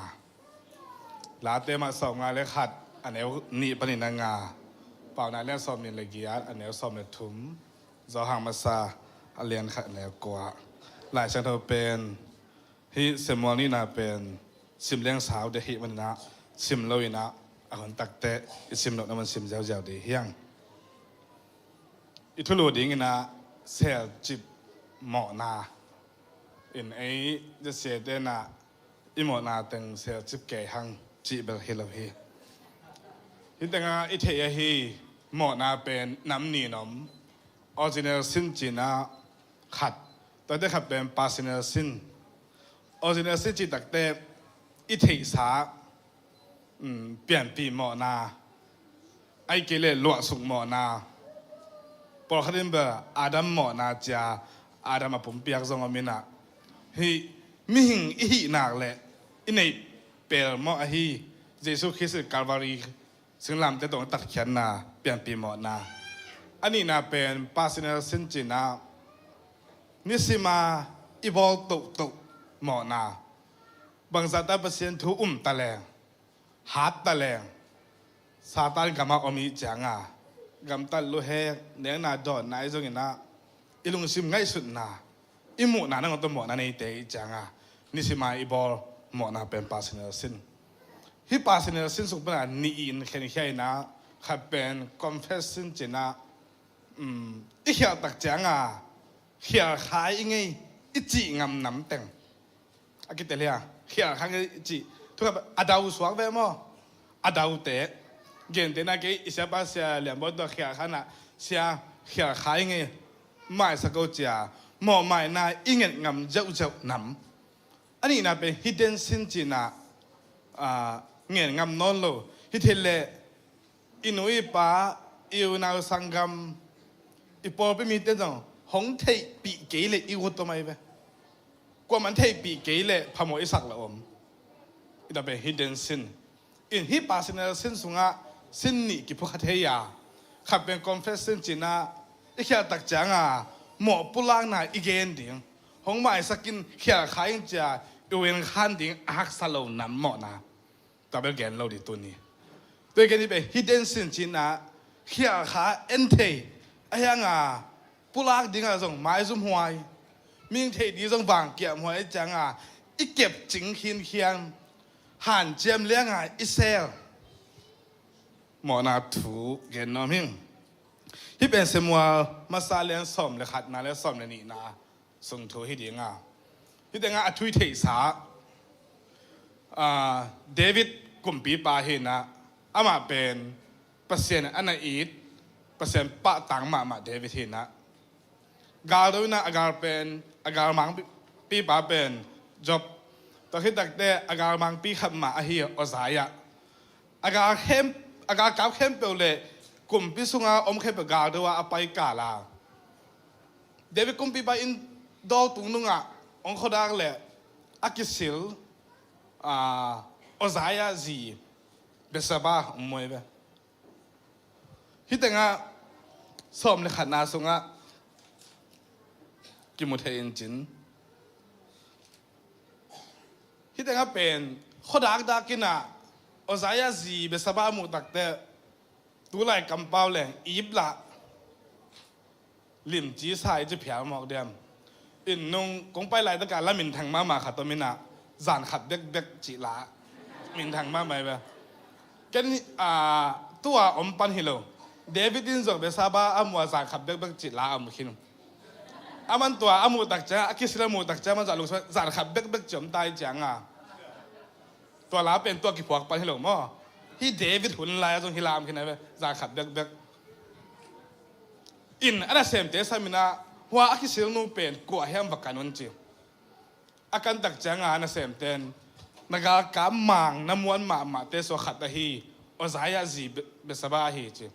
ลาเตมาสอมงาและขัดอันแนวนี่ปันนางาเปล่านาและสอมนี่เลยกียร์อันแนวสอมเลยทุ่มจอหางมาซาอเลียนขัดแนวกว่าหลายชั้นเธอเป็นที่เซมัวนี่นาเป็นซิมเลี้ยงสาวเดฮิมันนะซิมโลยนะอาคนตักเตะซิมนกน้ำมันซิมเจ้าดีเฮียงอิทุลูดิ้งนะเซลจิบหมอนาอินไอจะเสียเดนะอิหมอนาตึงเซลจิบแก่หังจีเบลเฮลฮีที่แต่งอิเทียฮีหมอนาเป็นน้ำหนีน้ำออริจินัลซินจีน่าขัดแต่ได้ขัดเป็นปาซินัลซินออริจินัลซินจีตักเตะอิเทียสาเปลี่ยนปีหมอนาไอเกเลลวกสุกหมอนาพอเขาเดินไปอาดัมหมอนาจาอาดัมมาผมเปียกซองอามินะฮีมิหิงอีหีนักแหละอินในเปลหมอฮีเยซูคริสต์คาลวารีซึ่งลำจะต้องตัดเขียนนาเปลี่ยนปีหมอนาอันนี้นาเป็นปาสินาเซนจินานิสิมาอีบอลตุหมอนาบางสัตว์เปอร์เซ็นต์ทุตะแลงฮัตตะแลงซาตานกำมาอมีจังกำตันลุเฮเนียนาดอนนายจงอินะอิลุงซิมไงสุดนาอิมุนานั่งตัวหมอนาในเตยจังนิสิมาอีบอลหมอนาเป็นปาสิเนอร์ซินฮิปาสิเนอร์ซินสุกเป็นนีอินแค่นี้แค่นะขับเป็นคอนเฟสซินเจนะอีเขียวตักจังเขียวขายยังไงอีจีงำน้ำแต่งอากิเตเลียเขียวขายอีจีทุกคนอาดาวสวกเวมออาดาวเตะเก่งเตะนักเกย์อิสระภาษาเหลี่ยมบดตัวเขียขนาดเสียเขียขายไงไม่สักก็จะหมอไม่น่าอิงเงินงำเจ้าน้ำอันนี้น่าเป็น hidden sin จีน่ะเงินงำนอนโลฮิตเล่อินุยป้าอิวนาสังกัมอีปอไปมีเต้นจังหงเทปีเกย์เลยอีวัวตัวไม่ไปกว่ามันเทปีเกย์เลยพะโมอิสักละอมอินาเป็น hidden sin อินฮิปาสินเซนสุงะสินนี่กิพุขเทียขับเป็น confession จีน่าอีแค่ตักจังหมอปุลางน่ะอีเกนดิ่งหงไม่สกินแค่ขายจะอยู่เองขันดิ่งฮักสโลนันหมอนะแต่เป็นแกนเราดิตัวนี้ตัวแกนี่เป็น hidden sin จีน่าแค่ขาเอ็นเทไอ้ยังปุลางดิ่งอะไรส่งไม้ซุ่มหวยมิ่งเทดีส่งบางเกี่ยมหวยจังอีเก็บจิงคินเคียงหันเจียมเลี้ยงอิเซลหมอนาถูเกนน้อมิงที่เป็นเซมัวมาซาเลียนสอมเลยขัดนาและสอมเลยนี่นาส่งถูให้ดีที่แต่งอัทุยเทสาเดวิดกุมปีปาเห็นอามาเป็นเปอร์เซ็นต์อันนั้นอีดเปอร์เซ็นต์ปะต่างมาเดวิดเห็นกาลด้วยนะอากาศเป็นอากาศมังปีปาเป็นจบตอนที่ตักเตะอากาศมังปีขับมาอาเฮียอสายอากาศเข้มอากาศกับเข้มเปล่ากลุ่มพิสุงอมเข้มเปล่าด้วยว่าไปกาลาเดวิดกลุ่มปีไปอินดอลตุงนุงองเขาดังเลย อากิสิลโอซายาจีเบสบาอุมวยเบฮิตงะสมในขันนาสุงะกิมุเทอินจินฮิตงะเป็นขดักดักกินะโอซายาจีเบสบามุตักเตตัวไหลกำเป้าแหลงอีบละลิมจีสายจะเพียวหมอกเดียมอินนงคงไปไหลตะการละมินทางมาขัดตัวมินะจานขัดเด็กจีละมินทางมาไหมเบกันตัวอมปันฮิโลเดวิดินจบเบสบาอามัวจานขัดเด็กจีละอามุขินอามันตัวอามูตักจ้าอากิสลามูตักจ้ามันจะลุกจานขัดเด็กจมตายจังตัวลาเป็นตัวกี่พวกปันฮิโลมั้งที่เดวิดหุ่นลายตรงฮิลามขึ้นไหนเบจานขัดเด็กอินอันนั้นเสมเตสามินะว่าอากิสิลนูเป็นกัวเฮียมบักกันวันจีอาการตักจังอันนั้นเสมเตนนักกามมังน้ำมันมาเตสวขัดตะฮีโอซายาจีเบสบาฮีจี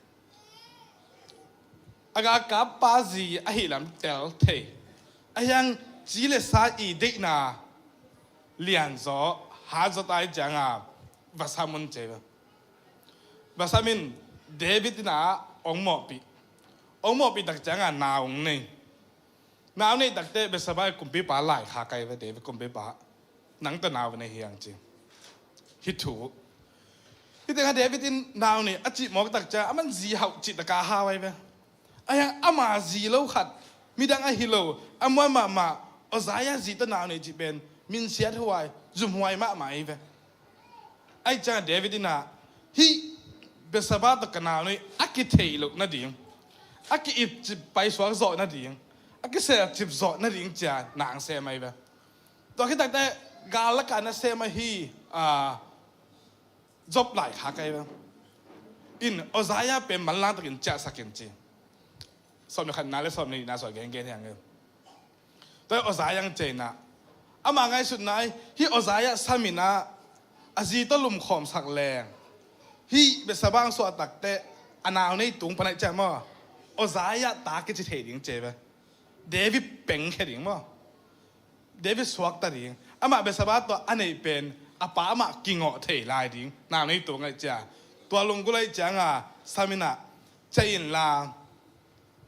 อากาศกับปาจีอาฮิลามเตลเทอายังจีเลสาอีเดนาเลียนโซหาจตายจังวาสามุนเจวาสามินเดวิดนาองหมอปีองหมอปีตักจังนาวนี่นาวนี่ตักเตเบสบายกุมปีปลาไหลขาไก่ไปเดวิดกุมปีปลาหนังตะนาวในเฮียงจริงฮิตถูที่แต่เดวิดนาวนี่อจิหมอกตักจังมันจีเฮาจิตตะกาฮาไว้ไหมอายังอามาจีโลขัดมีดังอาฮิโลอามัวมาโอซายาจีตะนาวนี่จีเป็นมินเสียถวายจุ่มหวยมาไหมไหมไอ้จังเดวิดน่ะฮีเบสบาตะกันนาวนี่อากิเทโลนั่นดิ่งอากิอิบจิไปสวงโซนั่นดิ่งอากิเสียจิบโซนั่นดิ่งจ้าหนังเสียไหมเบตัวที่ตั้งแต่กาลกันนั่นเสียมาฮีจบไหลขาไกลเบอินโอซายาเป็นมันล้างตะกินจ้าสักกินจีสมในขันนาและสมในนาสวยเก่งๆอย่างเงี้ยแต่โอซายังเจนะอามาไงสุดไหนที่โอซายาสามินะอาจีตลุมขอมสักแรงที่เบสบางสวดตักเตะอนาวในตุงปนัยใจมั้งโอซายาตากิจเทียงเจ็บเดวิดเป็นแค่ดิ่งมั้งเดวิดสวกตาดิ่งอามาเบสบาตัวอันนี้เป็นอาป้ามากิงอเทลายดิ่งนาวในตุงไงจ้าตัวลุงก็เลยจังสามินะใจอินลา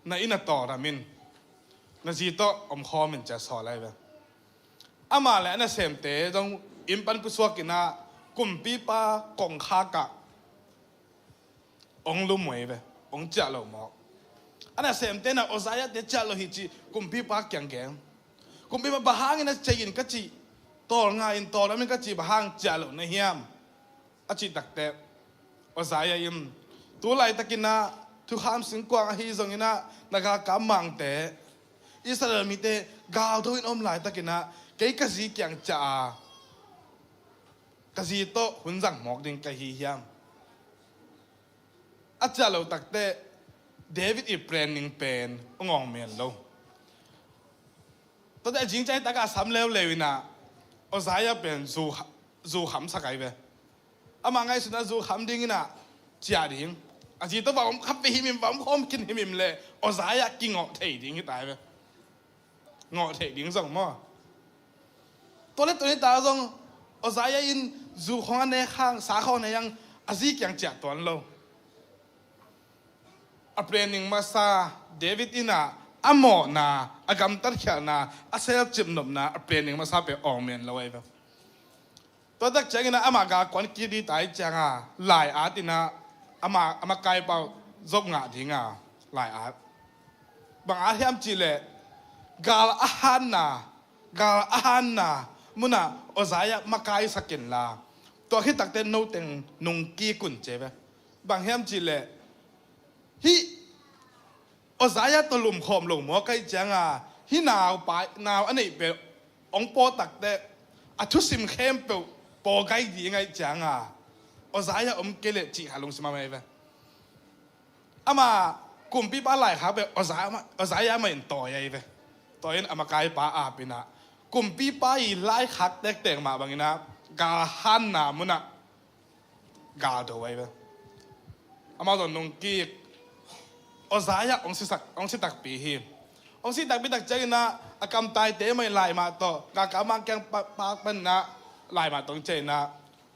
ในอินต่อรามินนาจีโตอมคอมินจะสอนอะไรบ้างอามาแล้วนะเสมเตต้องอิมปันกุศลกินะกุมปีปากงคากะองลุมวยเบองเจ้าเราหมอกอันนั้นเสมเตนะโอซายะเตเจ้าเราฮิจิกุมปีปาแกงกุมปีปาบะฮังนะใจอินกัจจิตอลงาอินตอแล้วมันกัจจิบะฮังเจ้าเราในเฮียมอาจิตักเตโอซายะอิมตัวไหลตะกินะทุกคำสิ่งกว้างฮีซงอินะนักกำมังเตอิสราเอลมีเตกาวทุนอมไหลตะกินะเกี่ยกะซีเกียงจ้ากะซีโตหุ่นจังหมอกดิ่งกะฮีเฮียมอาจารย์เราตักเตเดวิดอีเปรนนิงเป็นงองเมียนเราตอนแต่จริงใจตากาสำเร็วเลยนะโอซายาเป็นจูขำสักไงเบอามาไงสุดนะจูขำดิ่งนะจ่าดิ่งอาจีต้องบอกผมขับไปหิมิมผมคมกินหิมิมเลยโอซายากินงอเทดิ่งที่ตายเบงอเทดิ่งส่งมั้งตัวเล็กตัวนี้ตาส่งโอซายาอินจูของอันในข้างสาขาในยังอาจียังจ่าตัวนั้นเราอัปเรนิงมาซาเดวิดอินะอโมนาอากำตัดเขียนาอาเซลจิมนมนาอัปเรนิงมาซาไปออกเมียนเราไว้แบบตัวตักใจนะอามากากวนกีดีตายจังหลายอาตินะอามาไกลเปล่าจบงาทิ้งหลายอาบางอาที่อัมจีเลกาลอาหารนามุนะโอซายะมาไกลสักกินลาตัวที่ตักเต้นโนเต็งนุงกีกุนเจ็บบางที่อัมจีเลฮิโอซายะตลุมขอมลงหมอไกจังฮินาวไปนาวอันนี้เป็นองโปตักเตอัทุสิมเข้มเปโปไกดีไงจังโอซายะอมเกลจิหาลงสมาไม่ไปอามากุมปีป้าไหลครับโอซายะไม่เห็นต่อยัยไปต่อยันอามาไกป้าอาปินะกุมปีป้าอีไล่ขัดแตกแต่งมาบางนะกาฮันนามุนะกาโดไว้ไปอามาตอนนงกีโอซายะองสิตักปีฮีโอ องสิตักบิตักใจนะอากำตายเตะไม่ลายมาต่อกากามาแกงปากมันนะลายมาตรงเจนะ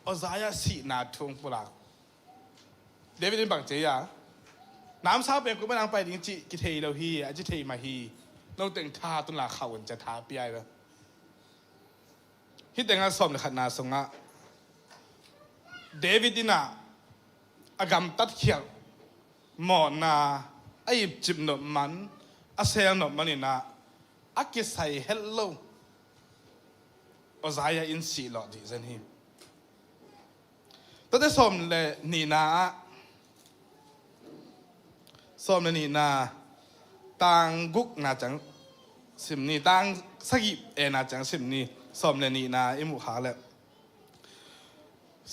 อซายาสีนาทุ่งปุระเดวิดเป็นบังเจียน้ำเช้าเป็นกูไม่นางไปดิ้งจิกิเทเราฮีอาจิเทมาฮีเราแต่งท่าตุนลาเขาวันจะท้าปีไอเลยฮิตแต่งงานสมในขณะสงะเดวิดดินะอากำตัดเขียวหมอนาไอจิบหนมมันอาเซียนหนมมันนี่นะอากิใส่เฮลโลอซายาอินซีหลอดีเซนฮีตอนที่สมเลยนี่นะสมเลยนี่นะต่างกุกนาจังสิมนี่ต่างสกิบนาจังสิมนี่สมเลยนี่นะอิมุขาเลย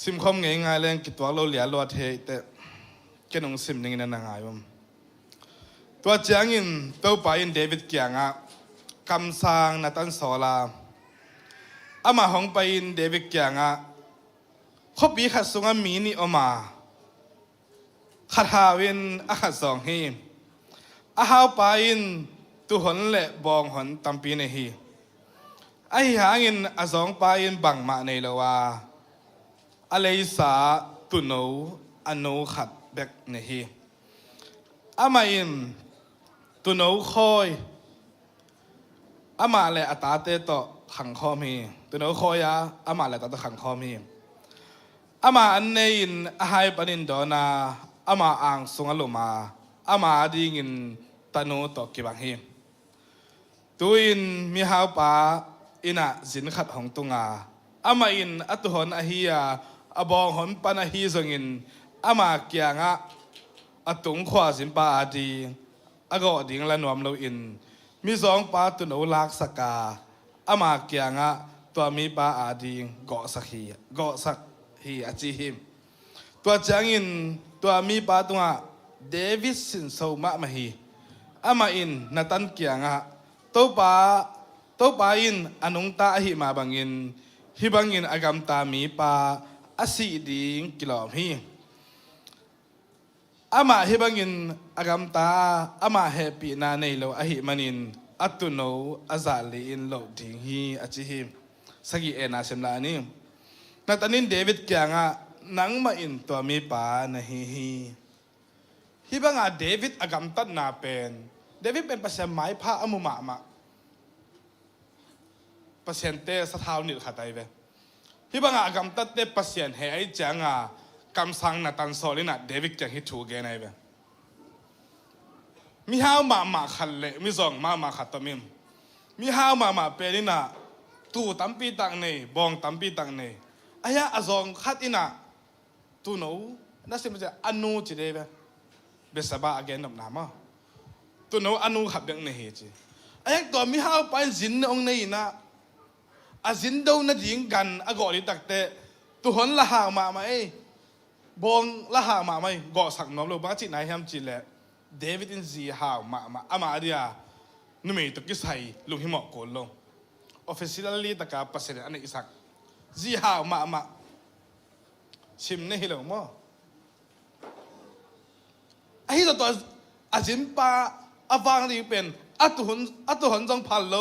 สิมคมง่ายๆเลยกิตัวเราเหลียรอดเฮแต่แค่นงสิมนี่นั่นง่ายมั้งตัวเจียงินตัวไปอินเดวิดเกียงอ่ะคำสั่งนัตันโซลาอามาของไปอินเดวิดเกียงอ่ะขบีขัดสุงมีนี่ออกมาขัดหาวินอาขัดสองฮีอาหาไปอินตุหนเละบองหนตัมปีในฮีไอหางินอาสองไปอินบังมาในละว่าอะไรสาตุโนอโนขัดแบกในฮีอามาอินตุโนคอยอามาเลยอัตาเตโตขังคอมีตุโนคอยอามาเลยอัตาขังคอมีอามาอันเนยินอาหายปนินดอนาอามาอ่างสุงอลุมาอามาดีงินตโนโตกิบังฮีตุอินมีฮาวปาอินะสินขัดของตุงาอามาอินอัตุหนอฮียาอบองหนปนอฮีซงินอามาเกียงะอตุงขวาสินปาอาดีอากอดิงละนวมเราอินมีสองปาตุนอุลักสกาอามาเกียงะตัวมีปาอาดีเกาะสักฮีอาจีฮิมตัวจังอินตัวมีปาตัวเดวิดสินโซมามาฮีอามาอินนัตันเกียงะตัวปาอินอนุงตาหิมาบังอินฮิบังอินอากามตามีปาอาศิดิงกิโลฮีอามาฮิบังอินอากามตาอามาเฮปีนาในโลอหิมันินอัตุโนอาซาลีอินโลดิงฮีอาจิฮิมสกิเอนาเซมลานีนัตันินเดวิดเกียงะนังมาอินตัวมีปานะฮีฮิบังอาเดวิดอากามตัดนาเป็นเดวิดเป็นภาษาไม้พระอมุมามาภาษาเตสะท้าวนิลขัดไอเวฮิบังอากามตัดเตภาษาเฮไอจังคำสั่งนัตันโซลินะเดวิดจังฮิถูกเกนไอเวมีฮาวมาขัดเละมีสองมาขัดตมิมมีฮาวมาเป็นนี่นะตู้ตั้มปีตังเนบองตั้มปีตังเนอายะอซองขัดอินะตู้โนนั่นสิมันจะอนุจีเดเวเบสบาอเกนนำนามาตู้โนอนุขับเด็กเนเฮจีอายะตัวมีฮาวไปจินองเนนะอาจินโดนดิ่งกันอากอริตักเตตู้หนละหางมาไหมบองละหางมาไหมก่อสักน้องลูกบ้าจีไหนแฮมจีเล่เดวิดอินซีหางมาอามาเดียนุ่มตุกิสัยลุงหิมอกโกลงออฟฟิศลีตะกาปัสเซนอันนี้สักจีหางมาชิมเนี่ยเหรอมั้งไอ้ตัวอาจินปาอฟังดีเป็นอัตุหนจงพันโล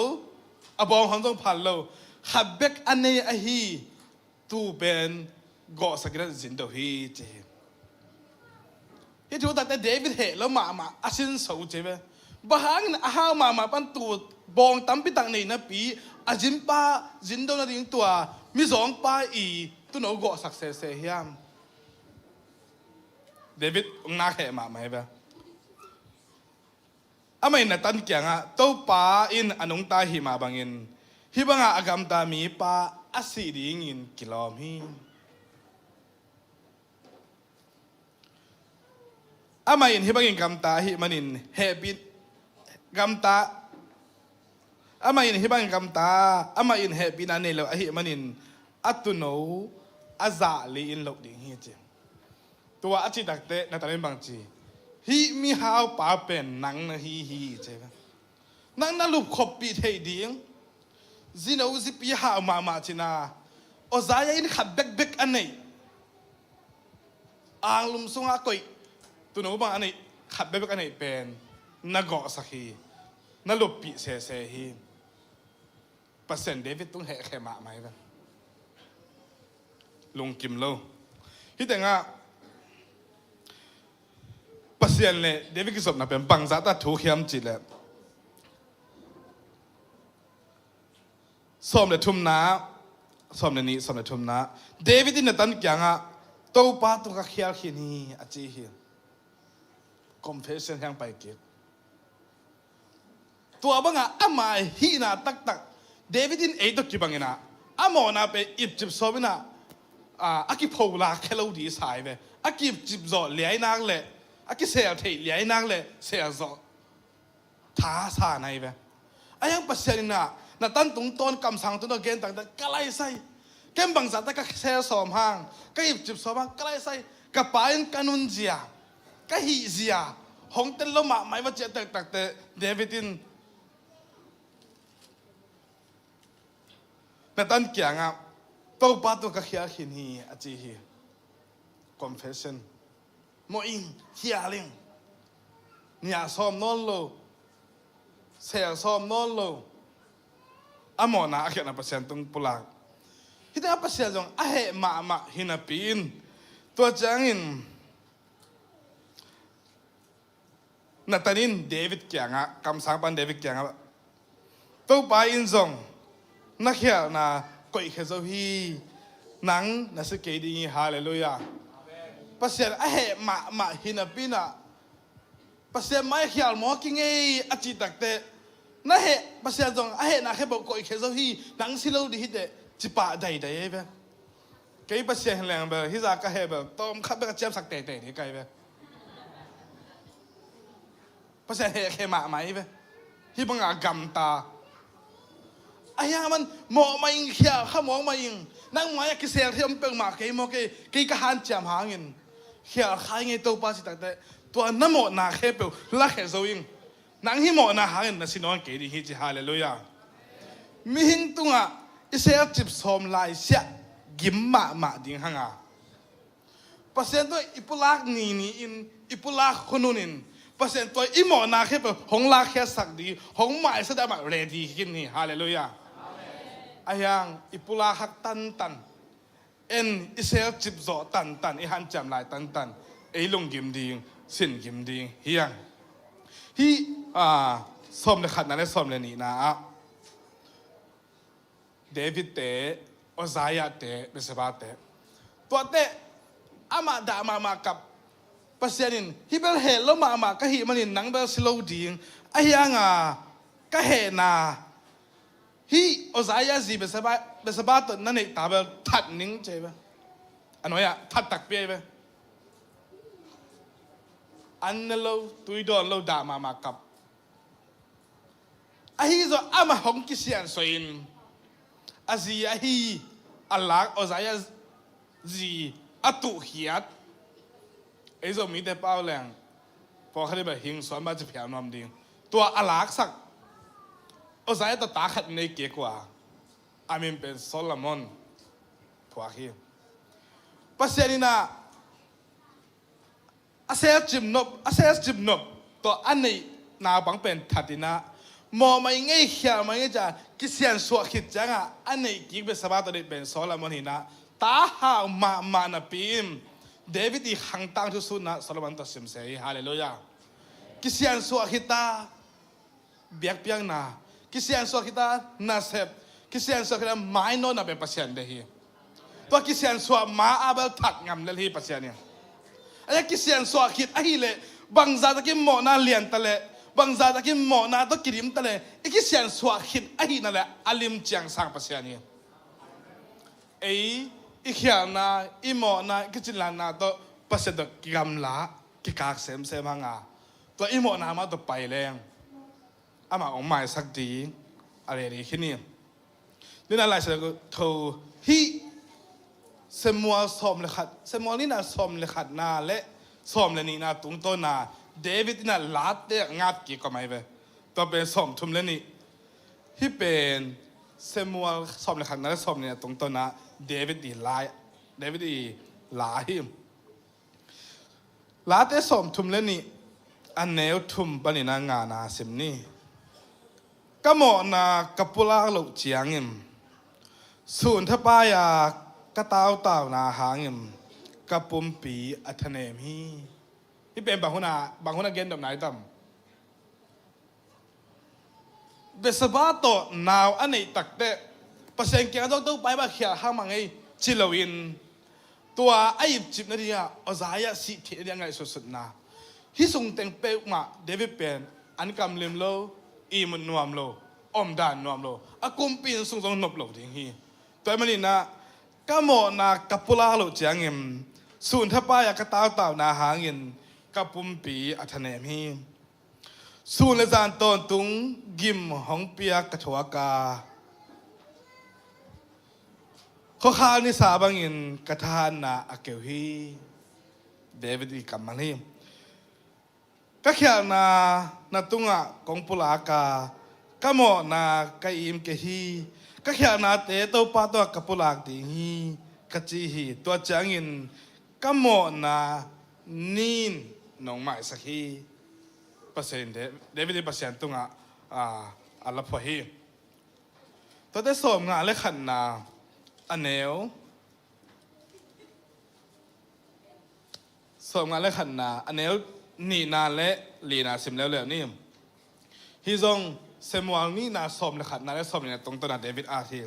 อบองหนจงพันโลขับเบกอันนี้ไอ้ฮีตูเป็นก่อสักนั้นจินโดฮีเจที่ถูกแต่เดวิดเหแล้วมาอาชินสูเจเวบางครั้งอาหารมาปันตูบองตั้มปิตังในนะปีอาจินป้าจินโดนาดิ่งตัวมีสองป้าอีตุนเอาก่อสักเสียเฮียมเดวิดองนักเหมาไหมเวอาไม่นัตันเกียงอ่ะตัวป้าอินอนุงตาหิมาบางอินฮิบังอากามตามีป้าอาศิดิงินกิโลมีอามาอินฮิบังอินกามตาฮิมันินเฮบินกามตาอามาอินฮิบังอินกามตาอามาอินเฮบินาเนลอหิมันินอัตุโนอาซาลีอินโลดิงฮีเจตัวอาจิตักเตนัตาเลนบางจีฮีมีฮาวป้าเป็นนังนะฮีเจนังนั่นลูกขบปีเทดิงจีนเอาสิปีฮาวมาจินาโอซายอินขับเบกอันนี้อ่างลุมซุงอากุยตัวหนูบางอันนี้ขับเบกอันนี้เป็นนักเกาะสักที นั่นลุปีเสเสฮีเปอร์เซ็นต์เดวิดต้องแหกแค่มาไหมกันลุงกิมโลที่แต่งอ่ะเปอร์เซ็นต์เลยเดวิดกิสบนะเป็นบังซาตาถูกเข้มจิตเลยสมเด็จทุ่มน้าสมเด็จนี้สมเด็จทุ่มน้าเดวิดที่นั่นยังอ่ะโตป้าตัวก็เขียนขี้นี่อาจีฮีคอมเพชชั่นแห่งไปเก็บตัวบังอ่ะอามาฮีน่าตักเดวิดินเอตุกิบังนะอามอนาไปอิบจิบโซบินะอากิพูลาเคลาดีสายเวอากิจิบโซเลี้ยนักเล่อากิเสียเทเลี้ยนักเล่เสียโซท้าสาในเวอายังปัสเซนินะนั่นตั้งตรงต้นกำสังต้นเกณฑ์ต่างๆก็ไล่ใส่เกมบังสัตว์ก็เสียสมห่างก็อิบจิบโซบังก็ไล่ใส่ก็ไปกันนุนเจียก็ฮีเจียหงเต้นลมไม่ว่าจะตักแต่เดวิดินแต่ตอนเกี่ยงอ่ะตัวป้าตัวก็เขียนหินฮีอาจีฮี confession โมอิงเขียลิงเนี่ยซ้อมนอนโลเสียซ้อมนอนโลอามอนาเขียนเปอร์เซ็นต์ตรงปุลาที่ได้เปอร์เซ็นต์จงอาเหมาหินาปีนตัวจังอินนัตานินเดวิดเกี่ยงอ่ะคำสั่งปันเดวิดเกี่ยงอ่ะตัวป้าอินจงนักเขียนนะก็อีกแค่เจ้าฮีนังนักสเกดีฮาเลลูยาปัสเซียนไอ้เหมาหินาปีน่ะปัสเซียนไม่เขียนหมอกิงไอ้อาจิตักเตะนั่นเหปัสเซียนจงไอ้นักแค่บอกก็อีกแค่เจ้าฮีนังสิเราดีฮิตเดจิปะใดเว้ยไอ้ปัสเซียนแรงแบบฮิซากะเฮแบบต้มขับไปกับเจี๊ยบสักเตะนี่ไกลเว้ยปัสเซียนเฮแค่มาไหมเว้ยที่บังอาจกำตาไอ้ยามันหมอมาอิงเขียข้าหมอมาอิงนั่งมาอยากกิเสียที่มันเป็นหมากกี่โมกี่กะหันจำหาเงินเขียขายเงินตัวป้าสิแต่ตัวน้ำหมอนาแค่เปล่าลักแค่โซยิงนั่งที่หมอนาหาเงินน่ะสินอนเกดีฮิจิฮาเลลูยามีหิงตัวอิเสียจิบสมลายเสียกิมมาดิ่งหังอ่ะเปอร์เซ็นต์ตัวอิปุลักนี่อินอิปุลักคนนู้นอินเปอร์เซ็นต์ตัวอิหมอนาแค่เปล่าหงลักแค่สักดีหงหมายแสดงมาเรดีกินนี่ฮาเลลูยาอายังอิปุลาหักตันเอ็นอิเซลจิบโซตันอิฮันจำลายตันไอลงกิมดิงสินกิมดิงเฮียงฮีสมเลขัดนั่นและสมเลนี่นะเดวิดเตะโอซายาเตะเบสบาเตะตัวเตะอามาดามากับปัสเซียนินฮิเบลเฮลมาก็ฮิมันนินนังเบลสโลดิงอายังก็เฮนาฮีโอซายาซีเบสบาตนั่นเองตาเบลทัดนิ่งเจ็บอันนั้นทัดตักเปียบอันนั้นเราตุยโดนเราด่ามากับไอ้ฮีจะอามาหงกิเซียนสวยนอาซีไอ้ฮีอัลลักโอซายาซีอัตุเฮียดไอ้จะมีแต่เป้าแรงพอเขาได้แบบหิงสอนมาจะเพียงนอมดิ่งตัวอัลลักสักโอซายาตัวตาขัดในเกี่ยกว่าอามินเป็นโซโลมอนผัวขี้ปัสเซียนินาอาเซียจิมนบตัวอันนี้นาบังเป็นทัดินะมอมาอย่างงี้เขียมาอย่างงี้จ้ะกิเซียนสวขิดจังอ่ะอันนี้กิ๊กเป็นสบายตัวนี้เป็นโซโลมอนหินะตาหามานาปีมเดวิดอีขังตังทุสุนะโซโลมอนตัวสิมเซย์ฮาเลลูยากิเซียนสวขิดตาเบียกเปียงนากิเซียนสวขิดตานาเซบกิเซียนสวขิดตาไม่โน่นเป็นปัสเซียนเดฮีตัวกิเซียนสวมาอาเบลทัดงำเลฮีปัสเซียนเนี่ยไอ้กิเซียนสวขิดไอ้เล่บางซาตะกิมหมอนาเลียนตะเล่บางซาตะกิมหมอนาตะกิริมตะเล่ไอ้กิเซียนสวขิดไอ้นั่นแหละอาลิมเจียงสังปัสเซียนเนี่ยไอ้อีเขียนาอีหมอนากิจิลานาตัวปัสเซียนตัวกิกำลากิกากเซมฮังอาตัวอีหมอนามาตัวไปแรงอามาออกหมายสักดีอะไรดีขึ้นนี่นี่นั่นแหละฉันก็โทรฮีเสมัวสอมเลยขัดเสมัวนี่น่ะสอมเลยขัดนาและสอมเลยนี่น่ะตุงต้นนาเดวิดน่ะลาดเตะงัดกี่ก็ไม่ไปตัวเป็นสอมทุ่มเลยนี่ที่เป็นเสมัวสอมเลยขัดนาและสอมเนี่ยตุงต้นนาเดวิดดีลายเดวิดดีลายลาดเตะสอมทุ่มเลยนี่อันเนวทุ่มปนินางานาสิมนี่ ก็หมอนากับปุลาหลกเจียงอิมส่วนถ้าป้ายากระตาวเต่านาหางอิมกับปุ่มปีอัธเนมฮีที่เป็นบางคนเกณฑ์แบบไหนตั้มเดสบาโตนาวอันนี้ตักเตะเปอร์เซ็นต์เกี่ยวกับตัวไปว่าเขียห้ามังไงจิลวินตัวไอ้จิบนาทีอาศัยสิทธิ์ยังไงสุดๆนะที่ส่งแต่งเป๊ะมาเดวิดเป็นอันกำลิมโลอีมันนวมโลอมดานนวมโลอากุมปีนส่งตรงนบโลทิ้งฮีตัวมันนี่นะก็หมอนากับปุลาโลเจียงเงิมส่วนถ้าป้ายกระตาวเต่านาหางเงินกับปุ่มปีอัธเนมฮีส่วนเลจานตอนตุงกิมหงเปียกระถวกาข้อข้าวนิสาบังอินกระทานนาอเกลฮีเดวิดอีกัมมันฮีก็แค่นาตุงะกองปุลากาก็หมอนากอิมเกฮีก็แค่นาเตโตปาตัวกับปุลากดิฮีกจีฮีตัวจังอินก็หมอนานีนน้องใหม่สักฮีเปอร์เซ็นต์เดวิดเปอร์เซ็นต์ตุงะอัลลอฮ์พอฮีตัวได้ส่งงานเล็กขันนาอันเนวส่งงานเล็กขันนาอันเนวนี่นานและลีนาสิมแล้วนี่ฮิซงเซมวงนี่นาสมเล็กขันนาและสมเนี่ยตรงตัวนาเดวิดอาที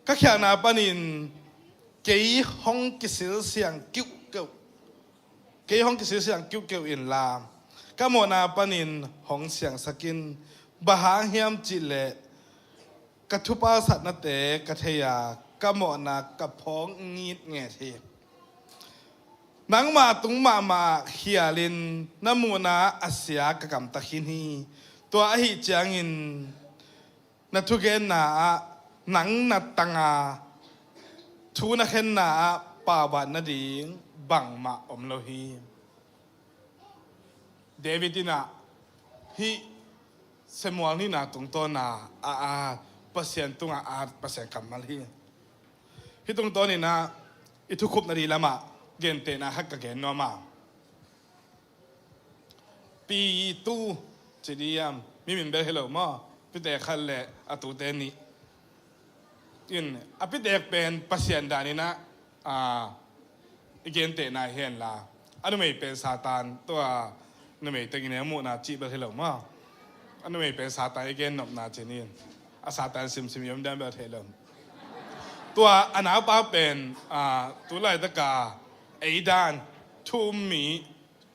ก็แค่นาปนินเกี่ยห้องกิสิลเสียงกิ้วเกี่ยวเกี่ยห้องกิสิลเสียงกิ้วเกี่ยวอินลามก็โมนาปนินห้องเสียงสกินบาหางเฮียมจิเลกทุปาสัตนเตกเทียกโมนากับพ้องงีดเงทีนังมาตุงมาเฮียลินน้ำมูนาอาเซียกกำตะคินฮีตัวอหิจังอินนัทุเกนนาหนังนัดตังอาทูนักเห็นนาป่าวันนาดีบังมาอมโลฮีเดวิดินาฮีเสมวงนี่นาตรงตัวนาเปอร์เซ็นต์ตรงเปอร์เซ็นต์กำมาลีที่ตรงตัวนี่นะอิทุคุบนาดีละมาเกณฑ์เตนะฮักกะเกณฑ์นัวมาปีตู้จีดียมมีมินเบลเฮลโลมาพี่เด็กขันเละอตูเตนี่อินพี่เด็กเป็นเปอร์เซ็นต์ดานี่นะเกณฑ์เตนะเห็นละอันนี้ไม่เป็นซาตานตัวนี่ไม่ตั้งเนี่ยมูนาจีเบลเฮลโลมาอันนี้ไม่เป็นซาตานเกณฑ์นบนาเจนีนซาตานซิมยมเดินเบลเฮลโลตัวอันนั้นป้าเป็นตัวไรตะกาไอ้ด้านทุ่มมี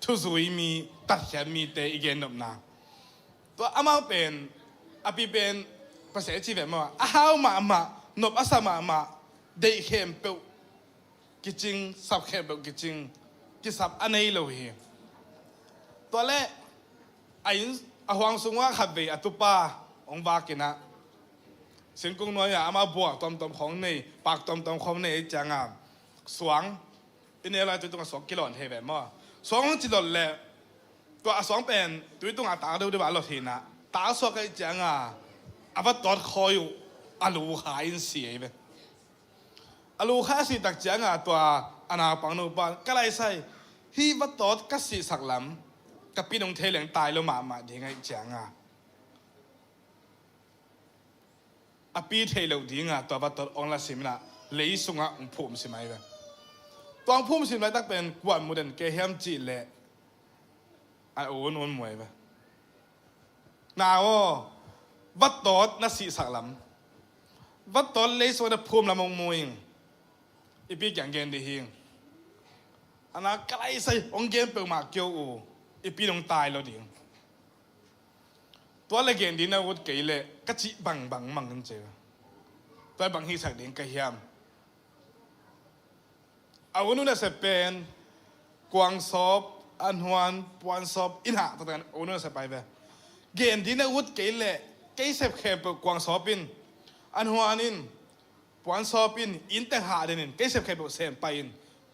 ทุสุยมีตัดแขนมีเตอีเกนนบนาตัวอามาเป็นอภิเป็นภาษาจีนว่าอ้าวมานบอาสมาเด็กเข้มเปิลกิจิงสับเข้มเปิลกิจิงกิสับอันนี้เลยตัวแรกไอ้หวังสงว่าขับไปอตุปาองบากินะสิงคงน้อยอามาบวกตอมของนี่ปากตอมของนี่จังสวงเป็นอะไรตัวตรง2 กิโลเทแบบมั้ง2 กิโลแหละตัว2เป็นตัวตรงตาดูดีว่าเราเห็นนะตาสวงกันจังว่าตอดคอยอยู่อลูหายเสียไปอลูหายสิตักจังตัวอนาปังนูปานก็เลยใส่ที่ว่าตอดก็สิสักลำกับพี่น้องเทเหลงตายแล้วมาดีไงจังปีเทเหลงดีไงตัวว่าตอดองละสิมนะเลยสุงองพุ่มสิไหมแบบตอนพุ่มสินไว้ตั้งเป็นกวนโมเดลเกเฮมจีเละโอ้นวลมวยไปนาววัดตอดนัสีสักลำวัดตอดเลยส่วนพุ่มละมงมวยอีปีอย่างเกนดีหิงอันนั้นใกล้ใส่องเกนเปิดมาเกี่ยวอีปีน้องตายแล้วดิ่งตัวเล็กเกนดีนะวุฒิเกยเละกะจิบังมังกันเจอตัวบังฮีสักดิ่งกะเฮียมเอาวันนู้นจะเป็นกวางซอบอันฮวนปวนซอบอินหะตัวนั้นเอาวันนู้นจะไปแบบเกณฑ์ที่นักวุฒิเกย์เละเกย์เสพแค่กวางซอบินอันฮวนินปวนซอบินอินแต่หาเดนินเกย์เสพแค่เซมไปอิน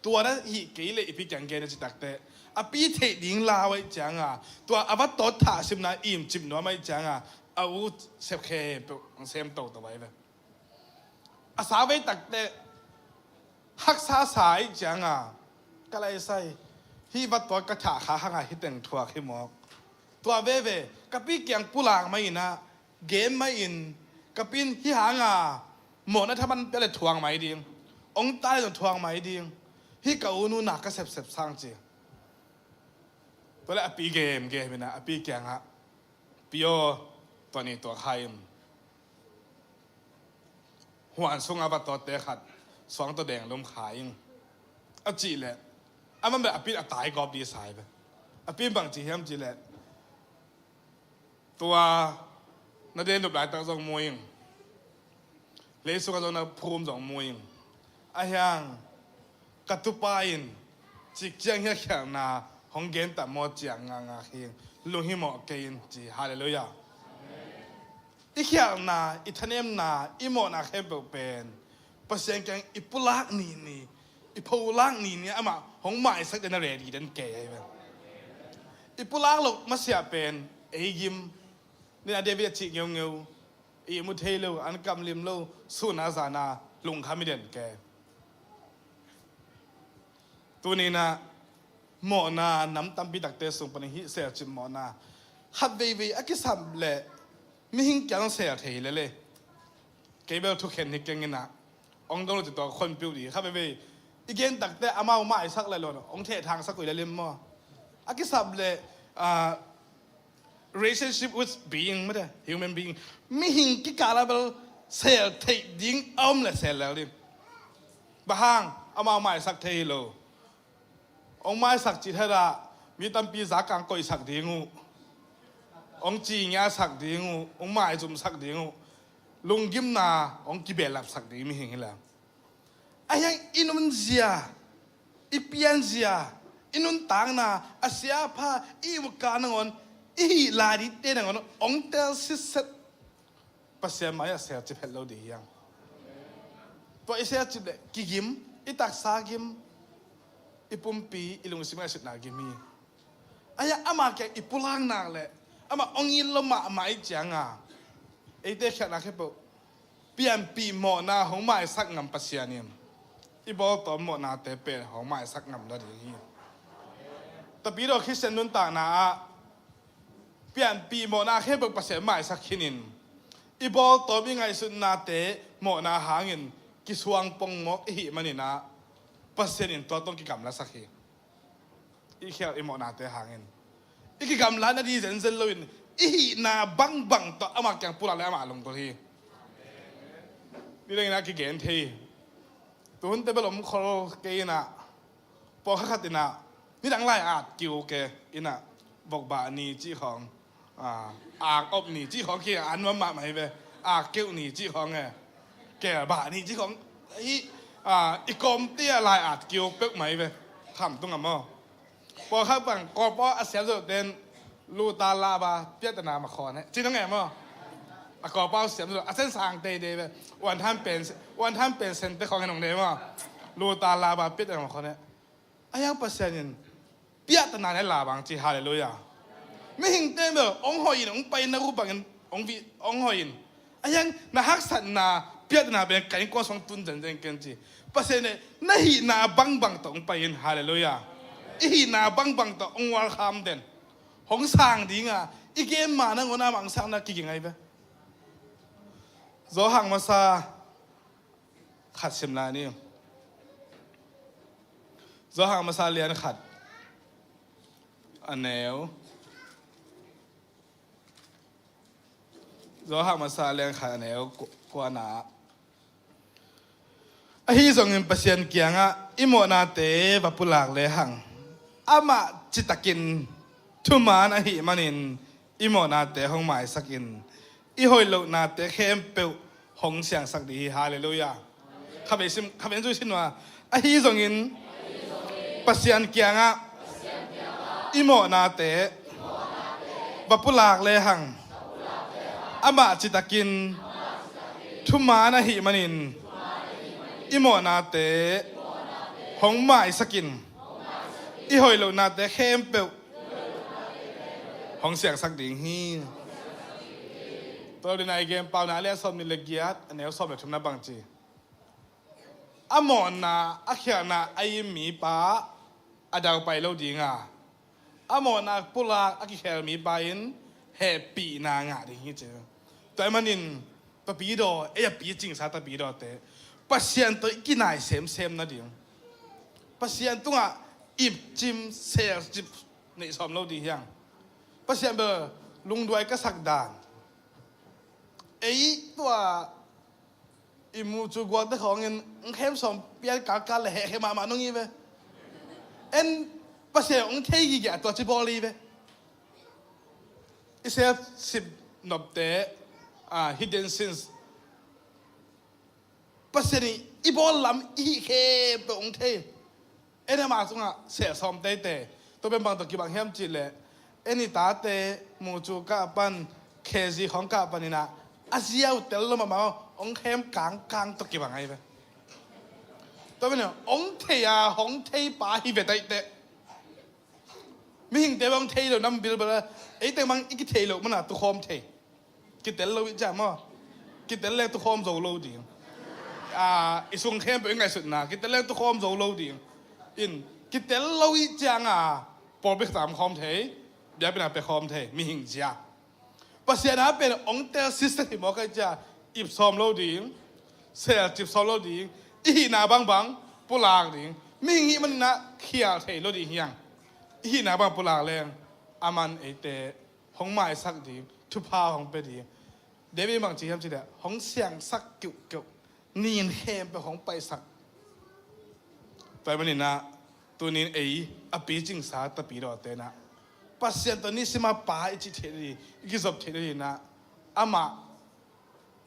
ตัวนั้นฮีเกย์เละอีพิจังเกย์จะตักแต่ปีเทดิ้งลาไว้จังตัวอวัตตอถาสิมนาอิมจิมนัวไม่จังเอาเสพแค่เซมโตตัวไว้แบบอาสาไว้ตักแต่ฮักษาสายจังก็เลยใส่ที่วัดตัวกระถาขาหางฮิตแต่งถั่วขี้หมอกตัวเว่ กะปีเกียงปุลางไม่อินนะเกมไม่อินกะปีนที่หางาหมดนะถ้ามันเป็นอะไรทวงไม่ดีองตายจนทวงไม่ดีที่เก่านูนักก็เสพสร้างจีตัวแรกปีเกมเป็นนะปีเกียงฮะปีโอตัวนี้ตัวใครหัวอันส่งอาบัตตัวเตะขัดสองตัวแดงลมขายเอาจีแหละมันแบบปีตายกอบดีสายไปปีบางจีเฮียมจีแหละตัวนาเดนดุบหลายตังสองมวยเลยสุกตัวนาภูมิสองมวยอายังกัตุปายนจิกเจียงเฮียแข็งนาห้องเกณฑ์แต่หมดเจียงงาเฮียงลุงฮิโมเกณฑ์จีฮาเลลูยาอีแข็งนาอีทะเนมนาอีโมนาเข้มเป็นเปอร์เซ็นต์แกงอีปุลักนี่อีพูลักนี่เนี่ยมาห้องใหม่สักเดนเรดีเดนเก๋ไปอีปุลักหลกมาเสียเป็นเอยิมนี่นะเดวิดจิเงียวอีมุเทโลอันกำลิมโลสุนาซานาลุงคามิเดนแกตัวนี้นะหมอนาน้ำตั้มปีดักเตส่งไปในฮิเซลจิมหมอนาฮับเววีอักิสัมเล่ไม่หิ้งแกงเสียเทเลยเกเบลทุกเห็นนี่เก่งนะองค์ต้องรู้จักตัวคนผิวดีฮับเววีอีเกนดักเตอามาไม่สักเลยหรอกองค์เททางสักกุยเลยมั้งอักิสัมเล่relationship with being ไม่ได้ human being ไม่หิ้งกิกาลาเบลเสียเทดิ้งเลยเสียแล้วดิบ้างอามาไม่สักเทโลองไม้สักจิตให้ละมีตั้มปีสักกังก่อยสักดีงูองจีเงี้ยสักดีงูองไม้จุ่มสักดีงูลุงกิมนาองกิเบลลับสักดีไม่เห็นแล้วไอ้ยังอินุนเซียอีเปียนเซียอินุนต่างนาอาเซียพาอีวกานงอนอีลาดิเตนงอนองเตลซิสภาษาไม้เสียจิตเฮลโลดียังตัวเสียจิตกิกิมอีตักซากิมอีปุ่มปีอีลุงสิมาสุดนากิมีอายะอามาแกอีปุลังนางเลยอามาองยินลมาไม่จังอ่ะไอเด็กแค่นักแค่ปุ๊บเปลี่ยนปีหมอนาของไม่สักงำปัสยานิมอีบอกตัวหมอนาเตเปของไม่สักงำแล้วดีแต่ปีเราคิดเส้นนุ่นต่างนะเปลี่ยนปีหมอนาแค่ปุ๊บปัสยาไม่สักขินินอีบอกตัวมีไงสุดนาเตหมอนาหาเงินกิสวงปงมกอีมันนี่นะเปอร์เซ็นต์ตัวต้องกิจกรรมละสักทีอีเขียวอีหมอนาเตหาเงินอีกิจกรรมละนาทีเซนเซนลุยอีนาบังตัวอามาแกงปูละแล้วอามาลงตัวทีนี่เรื่องนะกิเกนทีตัวหุ่นเตเบลมคอเกน่ะพอข้าขัดน่ะนี่ดังไล่อาดกิวเกอิน่ะบอกบานีจีของอากอบนีจีของเกี่ยอันว่ามาไหมเว้อากเกี่ยวนีจีของไงแกบานีจีของอีกรมเตี้ยลายอาจเกี่ยวเป๊กไหมไปทำตรงนั้นมั้งพอข้าบังกอปออาเซียนสุดเด่นลูตาลาบาเปียตนามาคอเนี่ยจริงต้องไงมั้งกอปอเสียมสุดอาเซียนสางเตยไปวันท่านเป็นเซนเตอร์ของขนมเดมั้งลูตาลาบาเปียตนามาคอเนี่ยอายังเปอร์เซ็นต์เปียตนาในลาบังจีฮาเลลูยาไม่เห็นเต็มแบบองหอยองไปนักรูปังองหอยอายังนักฮักสันนาเปียตนาเป็นการก่อสร้างตุนจันเจงกันจีภาษาเนี่ยน่าหินาบังต่องไปยินฮาเลลูยาอีหินาบังต่อองวาคามเด่นหงสางดีงาอีเกมมานั่งหัวหน้าบังสางนักกี่ยังไงเบ้โจหังมาซาขัดเสมลานี่โจหังมาซาเลียนขัดอันแนวโจหังมาซาเลียนขัดอันแนวกว่านาฮีส่งเงินเปอร์เซ็นต์เกียงอ่ะอิโมนาเตวัปุลากเลยหังอามาจิตตะกินทุมานะฮิมันินอิโมนาเตห้องหมายสักินอีหอยโลนาเตเข้มเปลหงเสียงสักดีฮาเลลูยาข้าพเจ้าชินว่าฮีส่งเงินเปอร์เซ็นต์เกียงอ่ะอิโมนาเตวัปุลากเลยหังอามาจิตตะกินทุมานะฮิมันินอิโมนาเตหงหมายสกินอีหอยโลนาเตเข้มเปลหงเสียงสักดิ่งฮีตัวเดินในเกมเปล่านาเลียสอบนิเลกียดอันนี้สอบแบบทุนนับบางจีอมอนนาอักขนาไอมีป้าอดาวไปแล้วดีงาอมอนาปุลาอักขมีไปอิน แห่ปีนางาดิฮิเจตัวมันนินปะปีดอปีจริงสาตะปีดอเตปัสยันตัวกินไหนเซมนะเดียงปัสยันตัวอิบจิมเซลจิบในสอมเราดียังปัสยันเบอร์ลุงด้วยก็สักดานตัวอิมูจูกวาดของเงินเข้มสมเปียกากาเลยเข้มานุ่งยี่เว้เอ็นปัสยันเทยี่แกตัวจิบอลีเว้อิเซลสิบนบเตhidden sins ปัสยันอีบอลลำอีเคปองเทเอ็นมาสุงะเสียสมเตตัวเป็นบางตัวกี่บางเฮียมจิเลยเอ็นนี่ตาเตมูจูกาปันเคซีของกาปันนี่นะอาเซียเตลมาองเทมกลางตัวกี่บางไงไปตัวเป็นเนี่ยองเทียของเทียป่าฮิเวตเตไม่หิงเตบางเทียเรานำบิลไปเลยเตบางอีกเทียเรามันตัวคอมเทียกิเตลเราวิจารณ์มั้งกิเตลเล่ตัวคอมโซโลดีอีส่งเข้มเป็นไงสุดนะกิเตลเล่ตัวคอมโซโลดีกิเตลเราวิจารณ์พอไปตามคอมเทยเดี๋ยวเป็นไปคอมเทยมีหิงจ้าปัสยานะเป็นองเตอร์ซิสเต็มที่บอกกันจ้าอิบซอมโลดีเซลจิบซอมโลดีอีนาบางปุลางดีมีหิงมันนะเขียเทยโลดีเฮียงอีนาบางปุลางแรงอามันเตของไม้สักดีทุพาของไปดีเดวิดบางทีทำสิเดะของเสียงสักเกี่ยวนีนเข้มไปของไปสักไปมันนี่นะตัวนี้อปีจิงสาตะปีดอเตนะปัสยันตัวนี้สิมาป่าอิจิเทดีกิจบเทดีนะอามา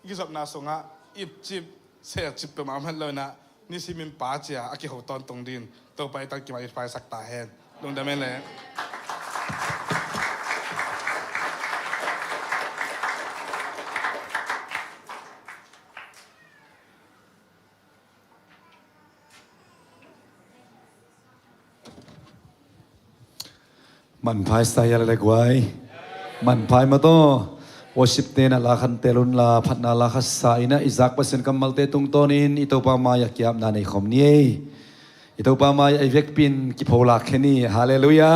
กิจบนาสงะอิบจิบเสียจิบไปมามันเลยนะนี่สิมินป่าเจียอากิโหตอนตรงดินตัวไปตั้งกี่วันไปสักตาแหนลงได้ไหมเลยมันพายสายอะไรกว่ามันพายมาโต้วอชิปเตนะลาขันเตลุนลาพัดนาลาขัสสายนะอิซักเปอร์เซ็นต์กัมมัลเตตุงโตนินอิโตปามายากิยามนาในคอมนี้อิโตปามายาไอเวกปินกิโพลักแค่นี้ฮาเลลูยา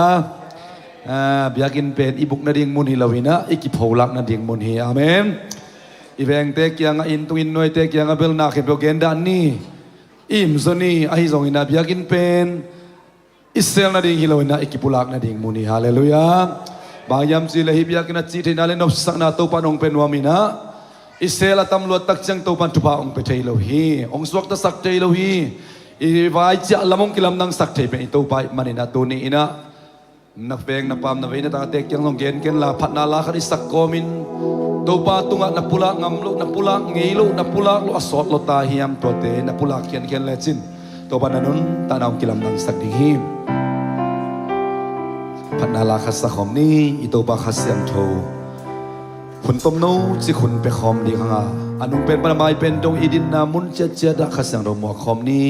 บิยากินเป็นอิบุกนาดิ่งมุนฮิลาวินะอิกิโพลักนาดิ่งมุนฮิอาเมนอีเวงเตกยังอินตุอินนวยเตกยังเบลนาเขปโกเกนดานี่อิมโซนี่ไอซงอินาบิยากินเป็นอิสราเอลนาดิ่งฮิลาวินะอิกิโพลักนาดิ่งมุนฮิฮาเลลูยาบางยามสิเลหิบยากินาจีเทนาเลนอฟสักนาตัวปานองเป็นวามินะอิสราเอลตำรวจตักจังตัวปานทุบะองเป็นเทโลฮีองสวกตสักเทโลฮีอีวายจะละมงกิลำนังสักเทเป็นตัวไปมันนี่นะตัวนี้นะนักเฟงนักปามนักเวนักตาเตกยังลงเกณฑ์กันละพัดนาลาคดิสักโกมินตัวปาตุงะนักปุระงำลุนักปุระงีลุนักปุระลุอสอดลตาเฮียมตัวเตนักปุระเขียนเลจินตัวปานันุนตานาองกิลำนังสักดิฮิมพันนาลาคัสขอมนี้อิโตบาคัสยังโทขุนต้มนู้จิขุนไปขอมดีข้างอันนุ่งเป็นปรมัยเป็นตรงอีดินนามุนเจเจดะคัสยังรมวขอมนี้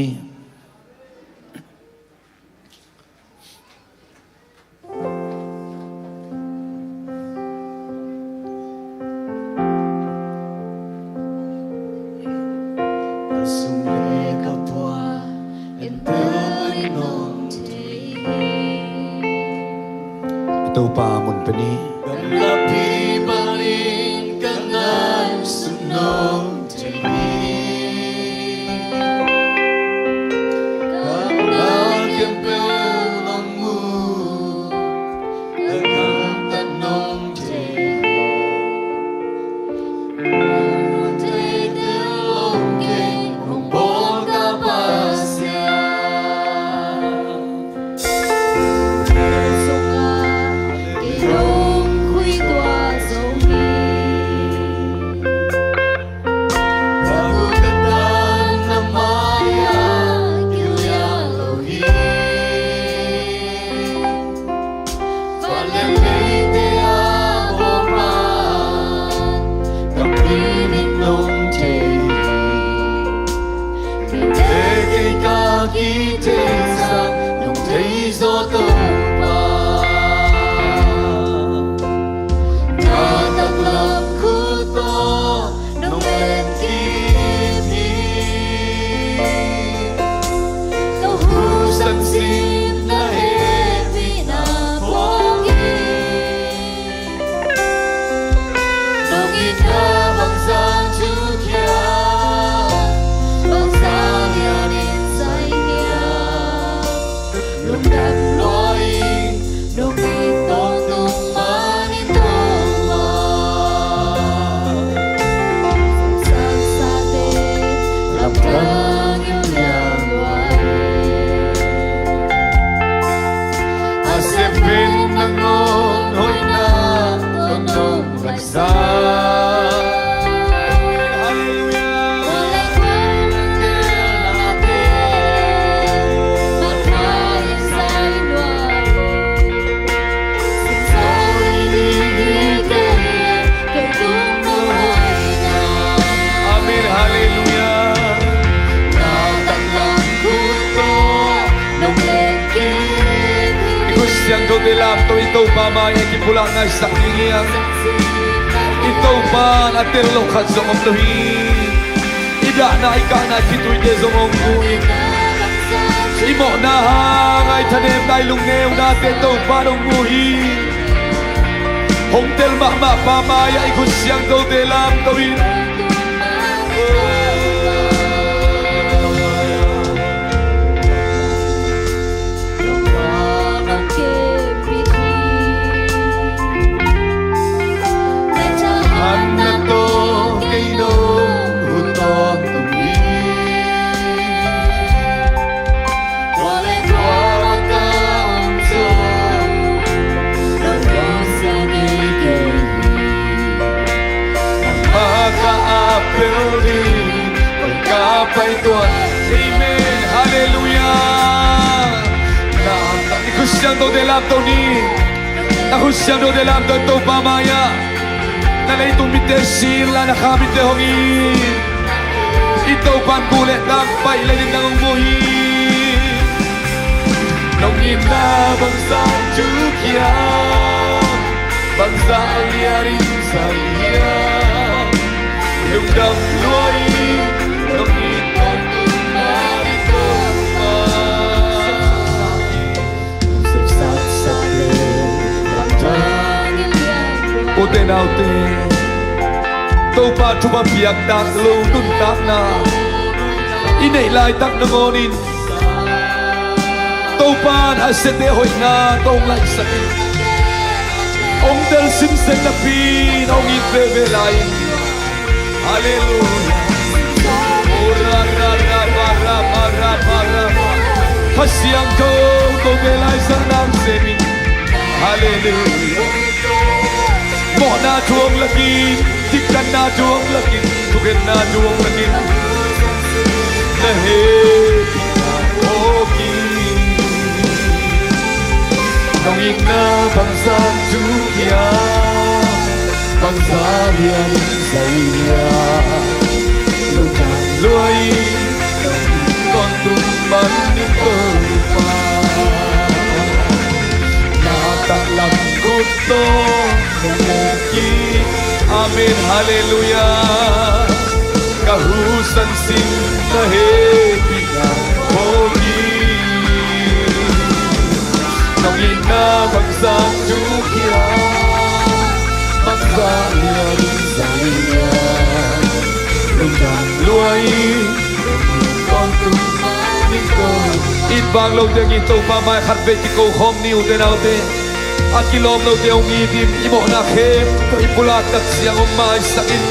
อิโตปามุนเป็นนี้ ito pa may ekipula na sakliya ito pa na telo kazong omdohi ida na ika na kituy de zong buin imo na ngay tanem dai lung neo na ito pa nong buhi hong tel ma pa may ikut siang do de lam tawin Pagkapay tuwan Amen Hallelujah Nakusyang do de lam to ni Nakusyang do de lam to to pamaya Nalay tumite sila nakamit de hongin Ito pang kulit lang pailalim ng umuhi Nung inabang sa Jukya Bangsa ang yarin sa iya Yung damluay Nung itong tumarito pa Sipsat sa Ute na ute Tau pa chupa piyak tak Lu tun tak na Inay lai tak nangonin Tau pa nasete hoy na Tong lai sakit Ong del simseng na pin Ong itrevelain Hallelujah Ora ra ra ra ra ra ra Hasyang ko Tong belay sa nang semi Hallelujah Mo na tuong lakin Tikan na tuong lakin Tukin na tuong lakin Lahit Oki Nonging na bangsang Jukya Bangsa yang saya Luai Con tumban itu Natak lang kuto Mungkin Amin Haleluya Kahusan sin Nahebi Hogi Nongin na bangsang Jukya Bangsa yang saya Luai Con tumban itu Itbang lâu tiếng ito pa mai khát về chỉ cầu hôm niu tên nào tên Akilom lâu tiếng idim imo na khem to ipulat tak siang umay sakin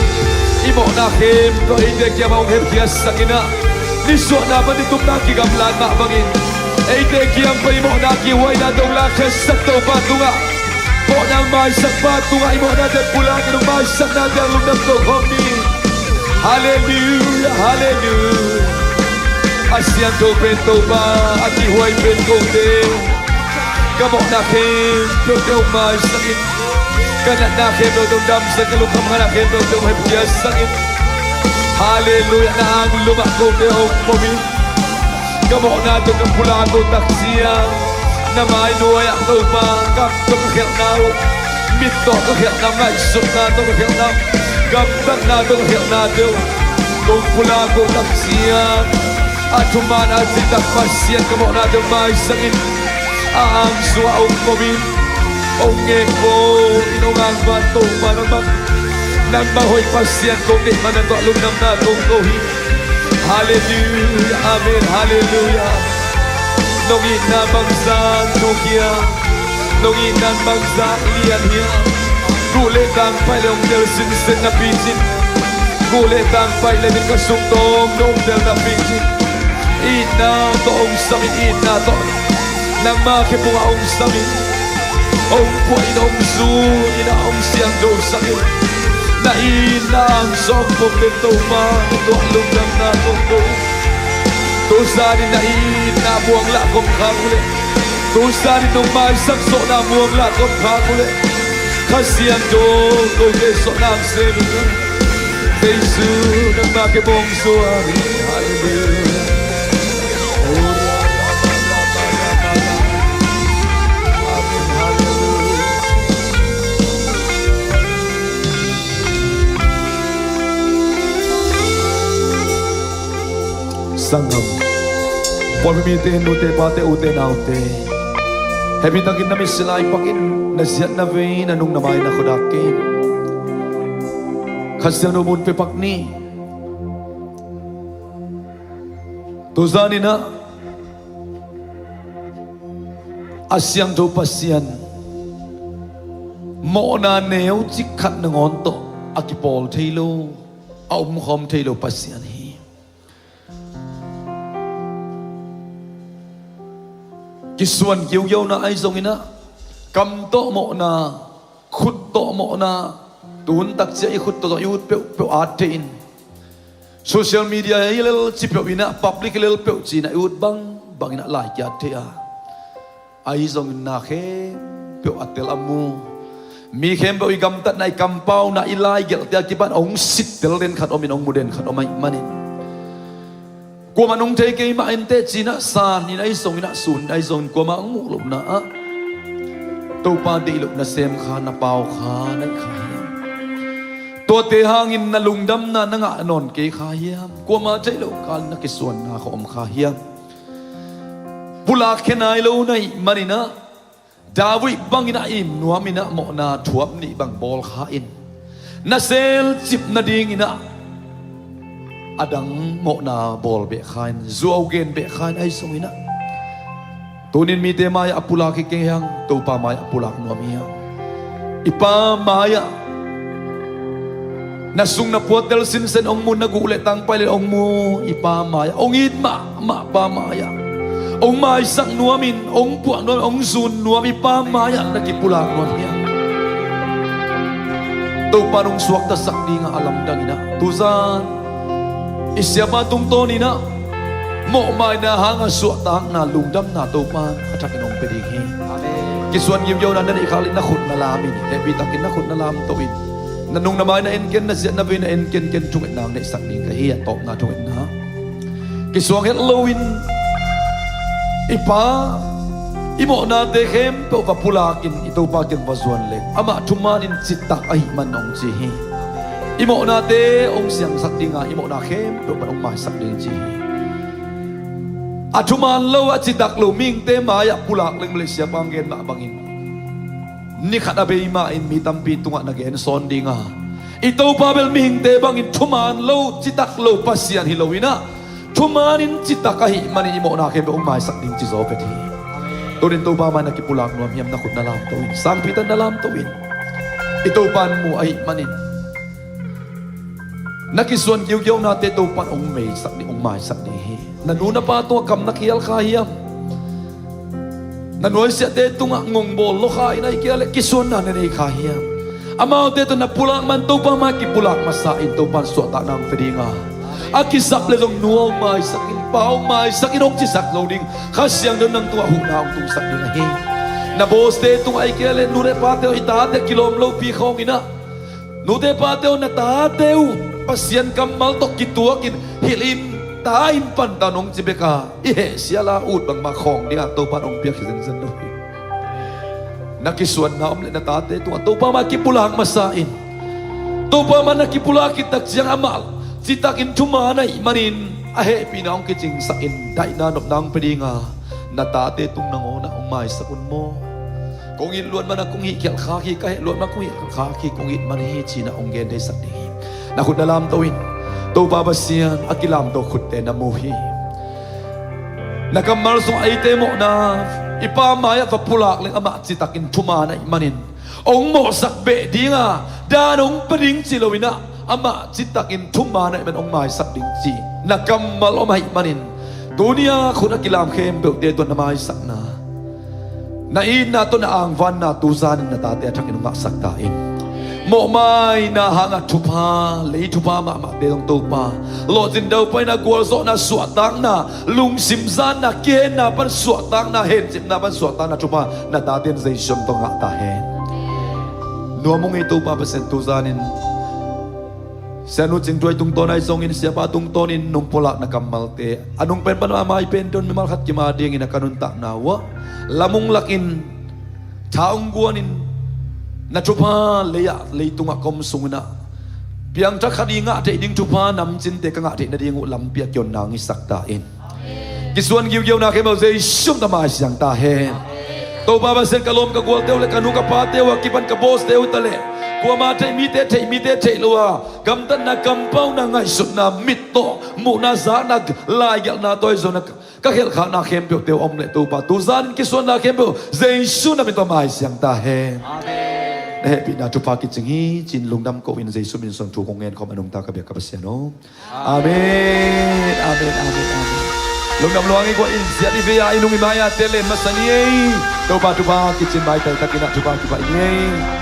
imo na khem to ide kya mau hem kya sakina niswa na ba ditup na kigamlan ma bangin ide kya pa imo na kiway na dong la kesak to pa tunga po nang may sak pa tunga imo na de pulang ng may sak na dang lumdam to homni Hallelujah Hallelujah Asyang to bento ba Aki huay bento de Kamok na kem Dodaw may sakit Kanat na kem Dodaw dam sa kalukam nga na kem Dodaw may piyas sakit Hallelujah na ang lumako de hong pomi Kamok na to kang pula ko taksiyang Na may nuay ang to pa Kak to kakil na Mito kakil na nga isok na to kakil na Gamtak na to kakil na to Kung pula ko taksiyang At humana at sitak pasyan Kamok na to may sakit Ang suwaong mobil Ong eko Inungang bato Manamang Nang mahoy pasyan Kung di manatolong ng natong kohi Hallelujah Amen Hallelujah Nung inabang sa Nukya Nung inabang sa Lian hiya Gulit ang pailong del sinsin na pisin Gulit ang pailong kasungtong Nung del na pisin Ina toong samin Ina toong Nang makipungaong samin Ong puwain ong su Inaong siyang doon sakit Na inang sokpong nito man Ito ang lumdang na tungko Tusanin na inabuang lakong kakuli Tusanin nung may sakso na buang lakong kakuli Kasi ang doon Kung keso ng semina Kesu nang makipong suami Hallelujah sangam Pol mi te nu te pa te u te nau te Hebi takin na misilay pakin Nasiyat na vein anong namay na kudakin Kasyang numun pe pakni Tuzani na Asyang do pasyan Mo na neo chikat ng onto Akipol tailo Aumkom tailo pasyan hi Kiswan kiw-yaw na ay zongina Kam to mo na Khut to mo na Tuhun tak siya ikhut to Iut pe atein Social media ilal Chipyo ina Public ilal pe China iut bang Bang ina like atea Ay zongina ke Pe atel amu Mi khem pe igamtat na ikampaw Na ilay gel Tia kipan ong sit Tel den kat omin ong muden Kat omay manin Kwa manong te kay maente China san Ni ay zong ina sun Ay zong kwa maang mulog na Tau pa di ilog na sem ka Na pao ka Na ikayam To te hangin na lungdam na Na nga anon kay kayam Kwa ma chay lo kal na kiswan na ako om kayam Pula kenay lo na manina Dawi bang inaim Nuamina mo na tuwap ni bang bol kain Nasel chip na ding ina Adang mo na bol be khain zuaw gen be khain ay songina tunin mi te maya apula ki kehang to pa maya apula no miya ipa maya nasung na potel sinsen ong mo nagulet ang pale ong mo ipa maya ong itma ma pa maya ong mai sang nuamin ong puan no ong zun nuami pa maya nakipula no miya to parong suwak ta sakdi nga alam dangina tuzan Isya matong to ni na Mo may na hanga suatang na lungdam na to pa Atakin ang pedinghi Kiswan yimyaw na ikalin na khut na lamin Hebi takin na khut na lam to in Nanong naman na enken na siya na bin na enken ken tungit na ang naisak din kahiya Top na tungit na Kiswang helowin Ipa Imo na tehem Pau papulakin ito pa kin bazuan lek Ama tumanin sitak ay manong sihi Imo na te ong siyang sakdi nga imo na kem do parang masak din ji Atuman lo at sidak lo ming te maya pulak leng Malaysia panggen ma bangin Ni kadabe main mi tampi tunga nagen sondi nga Ito babel ming te bangin tuman lo sidak lo pasyan hilowina Tumanin sitak kahi mani imo na kem do masak din ji zopet hi Turin to ba man nakipulak no amyam nakut na lam tawin sangpitan na lam tawin Ito pan mo ay manin Nakiswan kiw-kiw natin ito pan ong may sakni ong may sakni Nanuna pa ito kam nakiyal kahiyam Nanuay siya ito nga ngong bolo kain ay kiyal kiswan na nanay kahiyam Amaw ito na pulang man ito pa makipulang masain ito pan suata ng pedinga Akisak lalong nuwang may sakin pa ong may sakin ong chisak loading Kasyang doon ng tuwa huna ang tung sakni na Nabos ito nga ay kiyal nure pa ito itate kilomlo pikong ina Nure pa ito natate Pasyan kamal to kituakin hilin tain pantanong sibeka ihe siya laud bang makong di ato panong piyak sen do nakiswan na omle na tate to ato pa makipulang masain to pa man nakipula kitak siyang amal sitakin tumanay manin ahe pinaong kicing sain dai nanop nang pedinga na tate tung nangona umay sakun mo kung iluan man akong hikyal kaki kahit luan man akong hikyal kaki kung it man hichi na ong gende sakni Nakut na lam tawin Tau babasiyan Akilam to kutte na muhi Nakamal song aite mo na Ipamaya kapulak Ling ama sitakin tumanay manin Ong mo sakbe di nga Danong peding silawin na Ama sitakin tumanay man Ong may sakding si Nakamal omay manin Tunia ko nakilam kembel Dito na may sak na Nain na to na ang van na Tuzanin na tate at akin saktain Mo may na hanga tupa Lei tupa mama belong tupa Lo daw pa'y nagwalso na suatang na Lung simzan na kihen na pan suatang na hen Sim na pan suatang na tupa Na datin sa isyong to nga tahen Nuwa mong ito papasentuzanin Sa nutsing tuway tung tonay songin siya pa tung tonin Nung pulak na kamalte Anong pen pa na may pen doon Mimalkat kimading inakanunta na wa Lamong lakin Taong guwanin Na chupa leya leitung akom sungna piang tra khadi nga te ding tu pa nam chin te ka nga te na ding lam pia kyon nang i sakta in kisuan giu giu na ke mo zai shum ta ma siang ta hen to ba ba sen kalom ka gol teu le kanu ka pa teu ki pan ka bos teu ta le kwa ma te mi te lo gam tan na kam pau na ngai sut na mit to mu na za na lai gal na toy zo na ka hel kha na khem pyo teu om le to pa tu zan kisuan na khem pyo zai shu na mi to ma siang ta hen Happy na tu pa kitching hi chin lungdam ko in Jesu min son tu kong en kom anong ta ka bia ka pasiano. Amen. Amen. Amen. Amen. Lungdam luangi ko in sia ni via inung imaya tele masani. Tu pa kitchen bai ta kina tu pa ini.